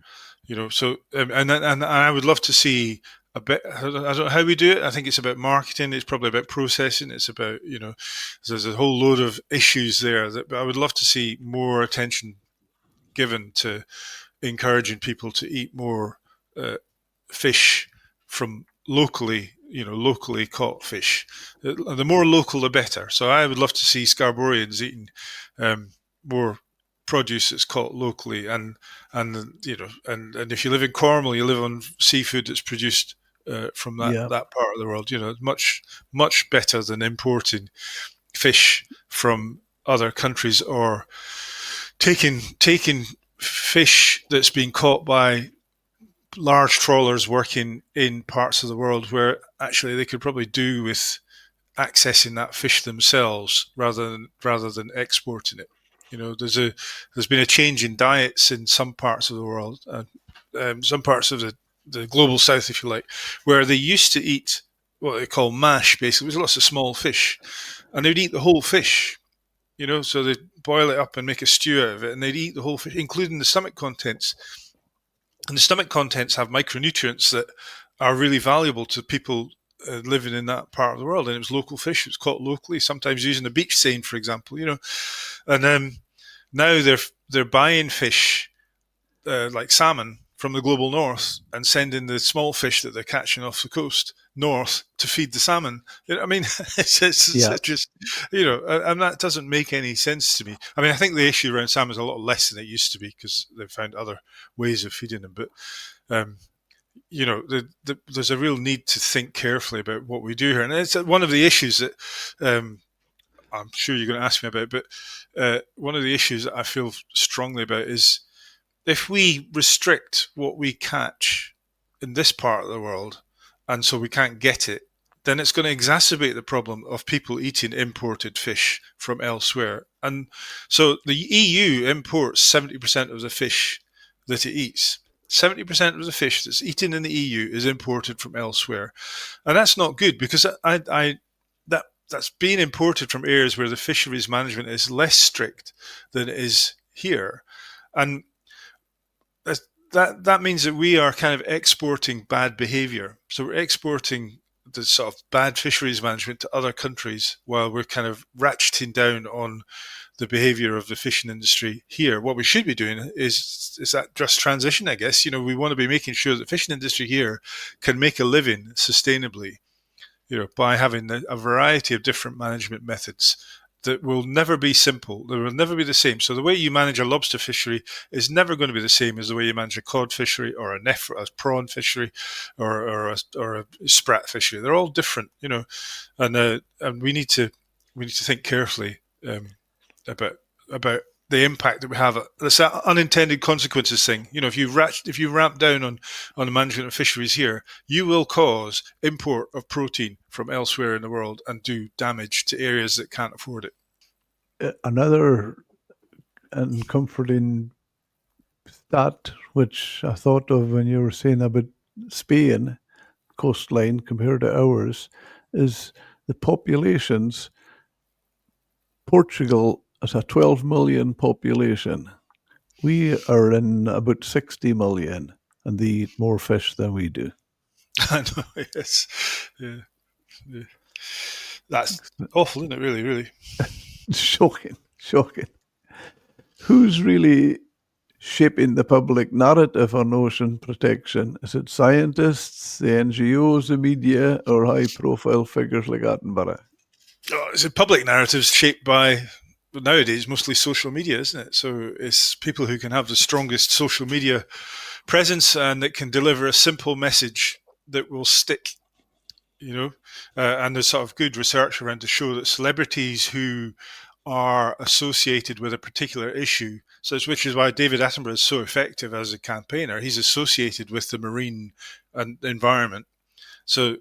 Speaker 4: So and I would love to see a bit. I don't know how we do it. I think it's about marketing. It's probably about processing. It's about there's a whole load of issues there but I would love to see more attention given to encouraging people to eat more fish from locally caught fish. The more local, the better. So I would love to see Scarboroughians eating more produce that's caught locally, and if you live in Cornwall, you live on seafood that's produced from that part of the world. Much better than importing fish from other countries, or taking fish that's been caught by large trawlers working in parts of the world where actually they could probably do with accessing that fish themselves rather than exporting it. There's been a change in diets in some parts of the world, some parts of the global south, if you like, where they used to eat what they call mash, basically. There's lots of small fish, and they'd eat the whole fish. So they'd boil it up and make a stew out of it, and they'd eat the whole fish, including the stomach contents. And the stomach contents have micronutrients that are really valuable to people living in that part of the world. And it was local fish. It was caught locally, sometimes using a beach seine, for example. And now they're buying fish like salmon from the global north and sending the small fish that they're catching off the coast north to feed the salmon. I mean, it's just, and that doesn't make any sense to me. I mean, I think the issue around salmon is a lot less than it used to be because they've found other ways of feeding them. But, there's a real need to think carefully about what we do here. And it's one of the issues that I'm sure you're going to ask me about, but one of the issues that I feel strongly about is if we restrict what we catch in this part of the world, and so we can't get it, then it's going to exacerbate the problem of people eating imported fish from elsewhere. And so the EU imports 70% of the fish that it eats. 70% of the fish that's eaten in the EU is imported from elsewhere. And that's not good because that's being imported from areas where the fisheries management is less strict than it is here. And that means that we are kind of exporting bad behavior. So we're exporting the sort of bad fisheries management to other countries while we're kind of ratcheting down on the behavior of the fishing industry here. What we should be doing is that just transition, I guess. We want to be making sure that the fishing industry here can make a living sustainably, by having a variety of different management methods that will never be simple. They will never be the same. So the way you manage a lobster fishery is never going to be the same as the way you manage a cod fishery or a prawn fishery or a sprat fishery. They're all different, and we need to think carefully about the impact that we have. It's that unintended consequences thing. If you ramp down on the management of fisheries here, you will cause import of protein from elsewhere in the world and do damage to areas that can't afford it.
Speaker 3: Another comforting stat, which I thought of when you were saying about Spain coastline compared to ours, is the populations. Portugal has a 12 million population. We are in about 60 million, and they eat more fish than we do.
Speaker 4: I know, yes. Yeah. That's awful, isn't it? Really, really.
Speaker 3: Shocking. Who's really shaping the public narrative on ocean protection? Is it scientists, the NGOs, the media, or high-profile figures like Attenborough?
Speaker 4: It's a public narrative shaped by, nowadays, mostly social media, isn't it? So it's people who can have the strongest social media presence and that can deliver a simple message that will stick, and there's sort of good research around to show that celebrities who are associated with a particular issue, which is why David Attenborough is so effective as a campaigner. He's associated with the marine environment. So,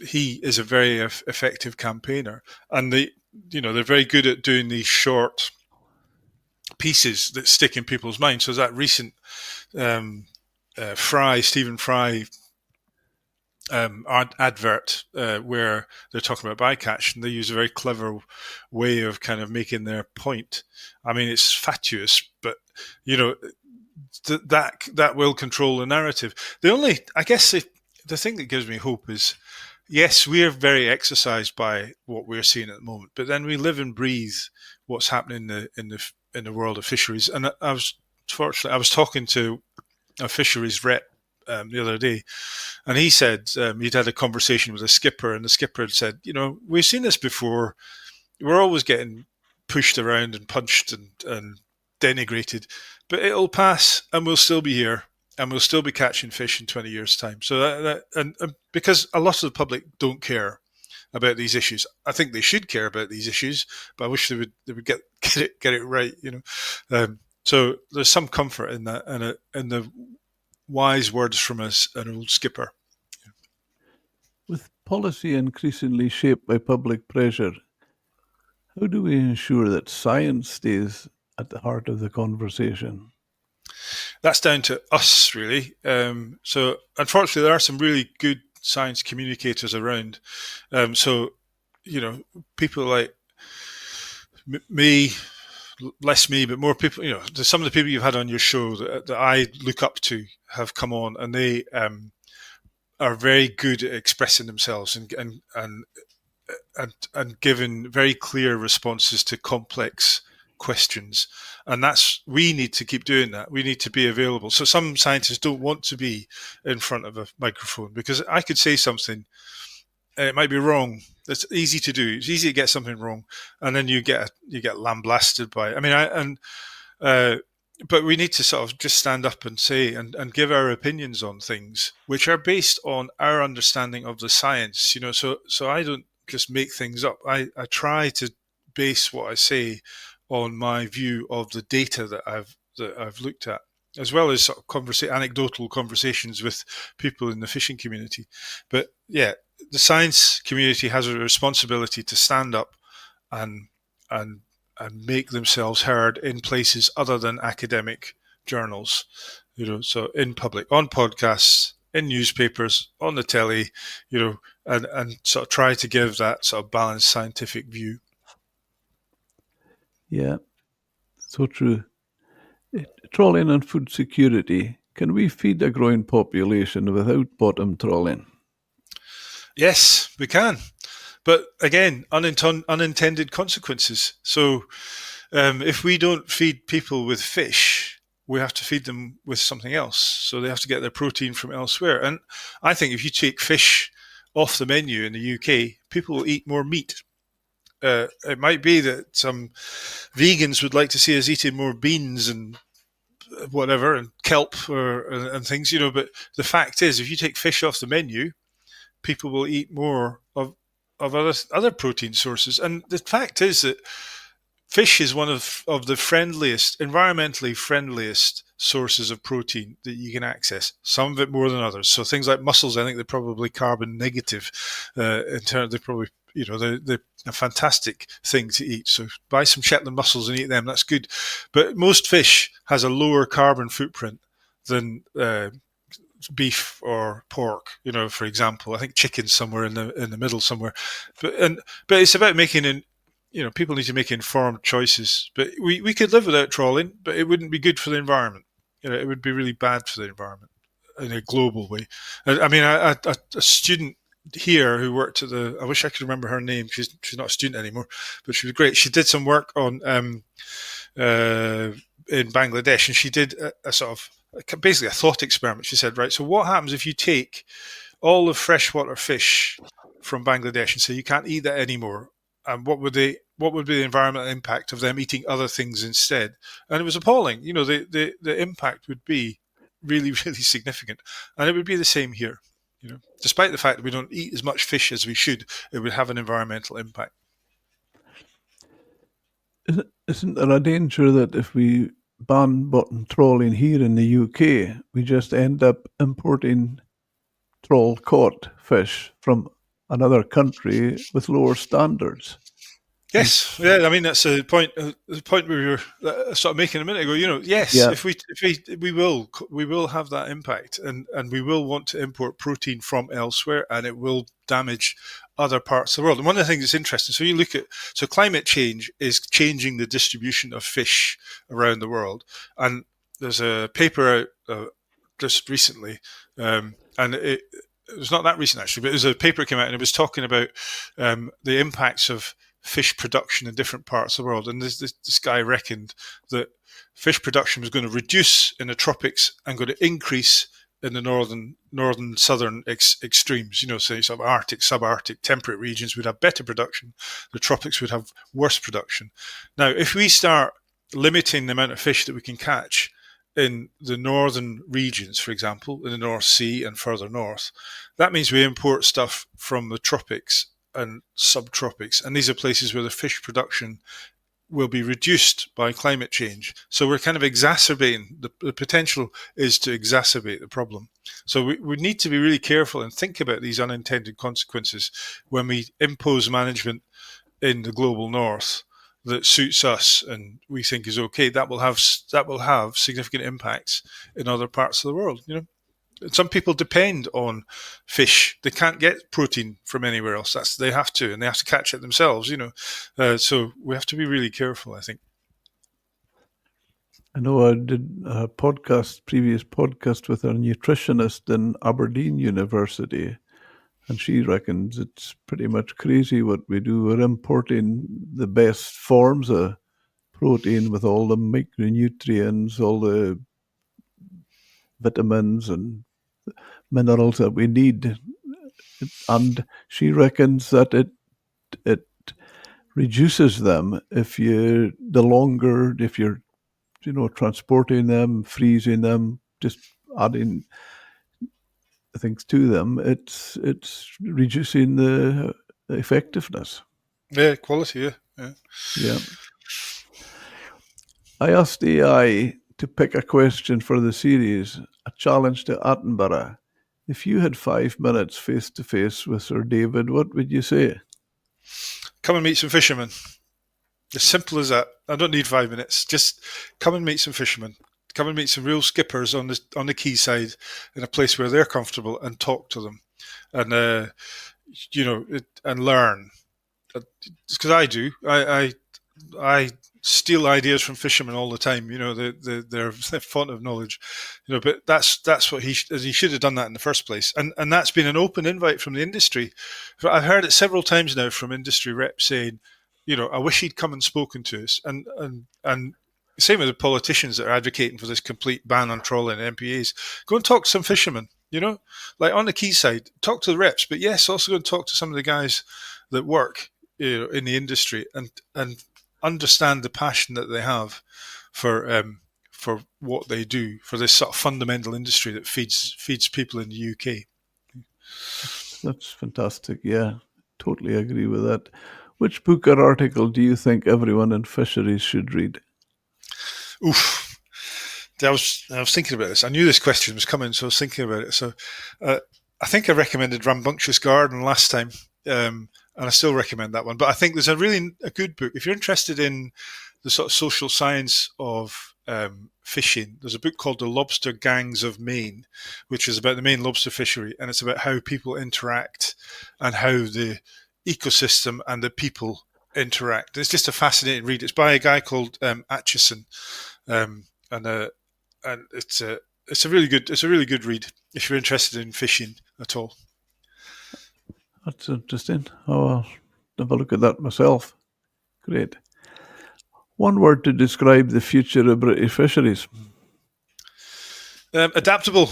Speaker 4: he is a very effective campaigner, and they're very good at doing these short pieces that stick in people's minds. So that recent Stephen Fry advert where they're talking about bycatch, and they use a very clever way of kind of making their point. I mean, it's fatuous, but that will control the narrative. The thing that gives me hope is, yes, we are very exercised by what we're seeing at the moment, but then we live and breathe what's happening in the world of fisheries. And I was talking to a fisheries rep the other day, and he said he'd had a conversation with a skipper, and the skipper had said, we've seen this before. We're always getting pushed around and punched and denigrated, but it'll pass, and we'll still be here. And we'll still be catching fish in 20 years' time. So and because a lot of the public don't care about these issues, I think they should care about these issues. But I wish they would get it right. So there's some comfort in that, and in the wise words from an old skipper.
Speaker 3: With policy increasingly shaped by public pressure, how do we ensure that science stays at the heart of the conversation?
Speaker 4: That's down to us, really. So unfortunately, there are some really good science communicators around. So, people like me, less me, but more people, some of the people you've had on your show that I look up to have come on, and they are very good at expressing themselves and giving very clear responses to complex questions. And we need to keep doing that. We need to be available. So some scientists don't want to be in front of a microphone, because I could say something and it might be wrong. It's easy to do. It's easy to get something wrong, and then you get lambasted by it. I mean, but we need to sort of just stand up and say and give our opinions on things which are based on our understanding of the science. So I don't just make things up. I try to base what I say on my view of the data that I've looked at, as well as sort of anecdotal conversations with people in the fishing community. But yeah, the science community has a responsibility to stand up and make themselves heard in places other than academic journals. So in public, on podcasts, in newspapers, on the telly, and sort of try to give that sort of balanced scientific view.
Speaker 3: Yeah, so true. Trawling and food security. Can we feed a growing population without bottom trawling?
Speaker 4: Yes, we can. But again, unintended consequences. So if we don't feed people with fish, we have to feed them with something else. So they have to get their protein from elsewhere. And I think if you take fish off the menu in the UK, people will eat more meat. It might be that some vegans would like to see us eating more beans and whatever, and kelp and things, but the fact is, if you take fish off the menu, people will eat more of other protein sources. And the fact is that fish is one of the environmentally friendliest sources of protein that you can access. Some of it more than others. So things like mussels, I think they're probably carbon negative. In terms, they're probably, they're a fantastic thing to eat. So buy some Shetland mussels and eat them. That's good. But most fish has a lower carbon footprint than beef or pork, for example. I think chicken's somewhere in the middle somewhere. But it's about making people need to make informed choices. But we could live without trawling, but it wouldn't be good for the environment. It would be really bad for the environment in a global way. I mean, a student here who worked at I wish I could remember her name. She's not a student anymore, but she was great. She did some work on in Bangladesh, and she did a sort of basically a thought experiment. She said, right, so what happens if you take all the freshwater fish from Bangladesh and say you can't eat that anymore? And what would be the environmental impact of them eating other things instead? And it was appalling. The impact would be really, really significant. And it would be the same here. Despite the fact that we don't eat as much fish as we should, it would have an environmental impact.
Speaker 3: Isn't there a danger that if we ban bottom trawling here in the UK, we just end up importing trawl-caught fish from another country with lower standards?
Speaker 4: Yes, yeah. I mean, that's the point we were sort of making a minute ago. Yes, yeah. If we will have that impact, and we will want to import protein from elsewhere, and it will damage other parts of the world. And one of the things that's interesting, so climate change is changing the distribution of fish around the world. And there's a paper out just recently, and it was not that recent actually, but there's a paper that came out and it was talking about the impacts of fish production in different parts of the world. And this guy reckoned that fish production was going to reduce in the tropics and going to increase in the northern southern extremes. Say sort of Arctic, subarctic, temperate regions would have better production. The tropics would have worse production. Now, if we start limiting the amount of fish that we can catch in the northern regions, for example, in the North Sea and further north, that means we import stuff from the tropics and subtropics, and these are places where the fish production will be reduced by climate change. So we're kind of exacerbating, the potential is to exacerbate the problem. So we need to be really careful and think about these unintended consequences when we impose management in the global north that suits us and we think is okay. That will have significant impacts in other parts of the world. Some people depend on fish. They can't get protein from anywhere else. They have to, and they have to catch it themselves. So we have to be really careful, I think.
Speaker 3: I know I did a previous podcast with a nutritionist in Aberdeen University, and she reckons it's pretty much crazy what we do. We're importing the best forms of protein with all the micronutrients, all the vitamins and minerals that we need. And she reckons that it reduces them if you're transporting them, freezing them, just adding things to them. It's reducing the effectiveness.
Speaker 4: Yeah, quality. Yeah.
Speaker 3: Yeah. I asked AI to pick a question for the series, a challenge to Attenborough. If you had 5 minutes face to face with Sir David, what would you say?
Speaker 4: Come and meet some fishermen. As simple as that. I don't need 5 minutes. Just come and meet some fishermen. Come and meet some real skippers on the quayside in a place where they're comfortable, and talk to them, and and learn. Because I do. I steal ideas from fishermen all the time. They're font of knowledge. But that's what he should have done that in the first place. And that's been an open invite from the industry. I've heard it several times now from industry reps saying, I wish he'd come and spoken to us. And same with the politicians that are advocating for this complete ban on trawling and MPAs. Go and talk to some fishermen. Like on the quayside, talk to the reps. But yes, also go and talk to some of the guys that work in the industry, and understand the passion that they have for what they do, for this sort of fundamental industry that feeds people in the UK.
Speaker 3: That's fantastic. Yeah, totally agree with that. Which book or article do you think everyone in fisheries should read?
Speaker 4: Oof. I was thinking about this. I knew this question was coming, so I was thinking about it. So I think I recommended Rambunctious Garden last time, and I still recommend that one. But I think there's a good book. If you're interested in the sort of social science of fishing, there's a book called The Lobster Gangs of Maine, which is about the Maine lobster fishery, and it's about how people interact and how the ecosystem and the people interact. It's just a fascinating read. It's by a guy called Atchison, and it's a really good read if you're interested in fishing at all.
Speaker 3: That's interesting. I'll have a look at that myself. Great. One word to describe the future of British fisheries.
Speaker 4: Adaptable.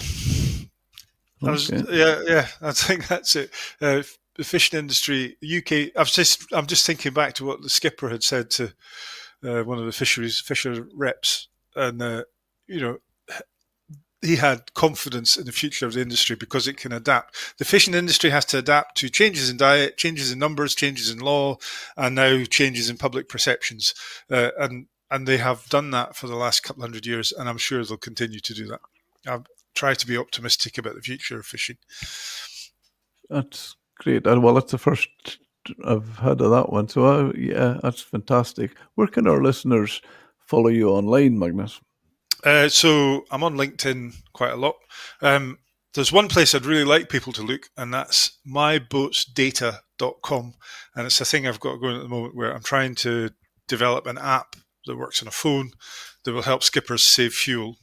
Speaker 3: Okay.
Speaker 4: I think that's it. The fishing industry, UK. I'm just thinking back to what the skipper had said to one of the fisher reps, and he had confidence in the future of the industry because it can adapt. The fishing industry has to adapt to changes in diet, changes in numbers, changes in law, and now changes in public perceptions. And they have done that for the last couple hundred years, and I'm sure they'll continue to do that. I try to be optimistic about the future of fishing.
Speaker 3: That's great. Well, that's the first I've had of that one. So, that's fantastic. Where can our listeners follow you online, Magnus?
Speaker 4: So I'm on LinkedIn quite a lot. There's one place I'd really like people to look, and that's myboatsdata.com. And it's a thing I've got going at the moment where I'm trying to develop an app that works on a phone that will help skippers save fuel.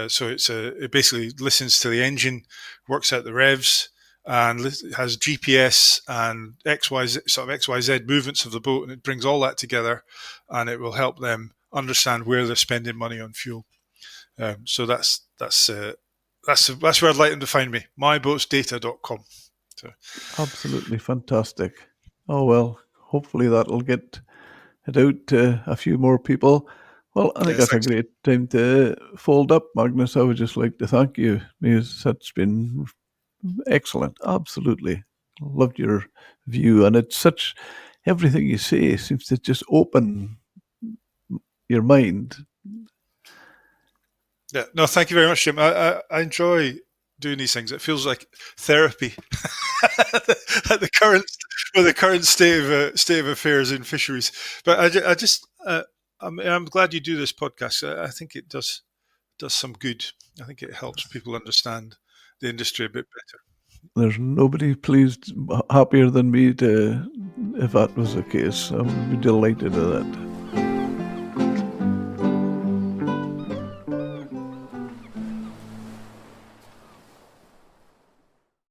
Speaker 4: So it basically listens to the engine, works out the revs, and has GPS and XYZ movements of the boat, and it brings all that together, and it will help them understand where they're spending money on fuel. So that's where I'd like them to find me. myboatsdata.com. So.
Speaker 3: Absolutely fantastic. Oh, well, hopefully that'll get it out to a few more people. Well, I think that's a great time to fold up, Magnus. I would just like to thank you, because that's been excellent. Absolutely. Loved your view. And it's everything you say seems to just open your mind.
Speaker 4: Yeah, no, thank you very much, Jim. I enjoy doing these things. It feels like therapy at the current state of affairs in fisheries. But I'm glad you do this podcast. I think it does some good. I think it helps people understand the industry a bit better.
Speaker 3: There's nobody happier than me if that was the case. I'm delighted with that.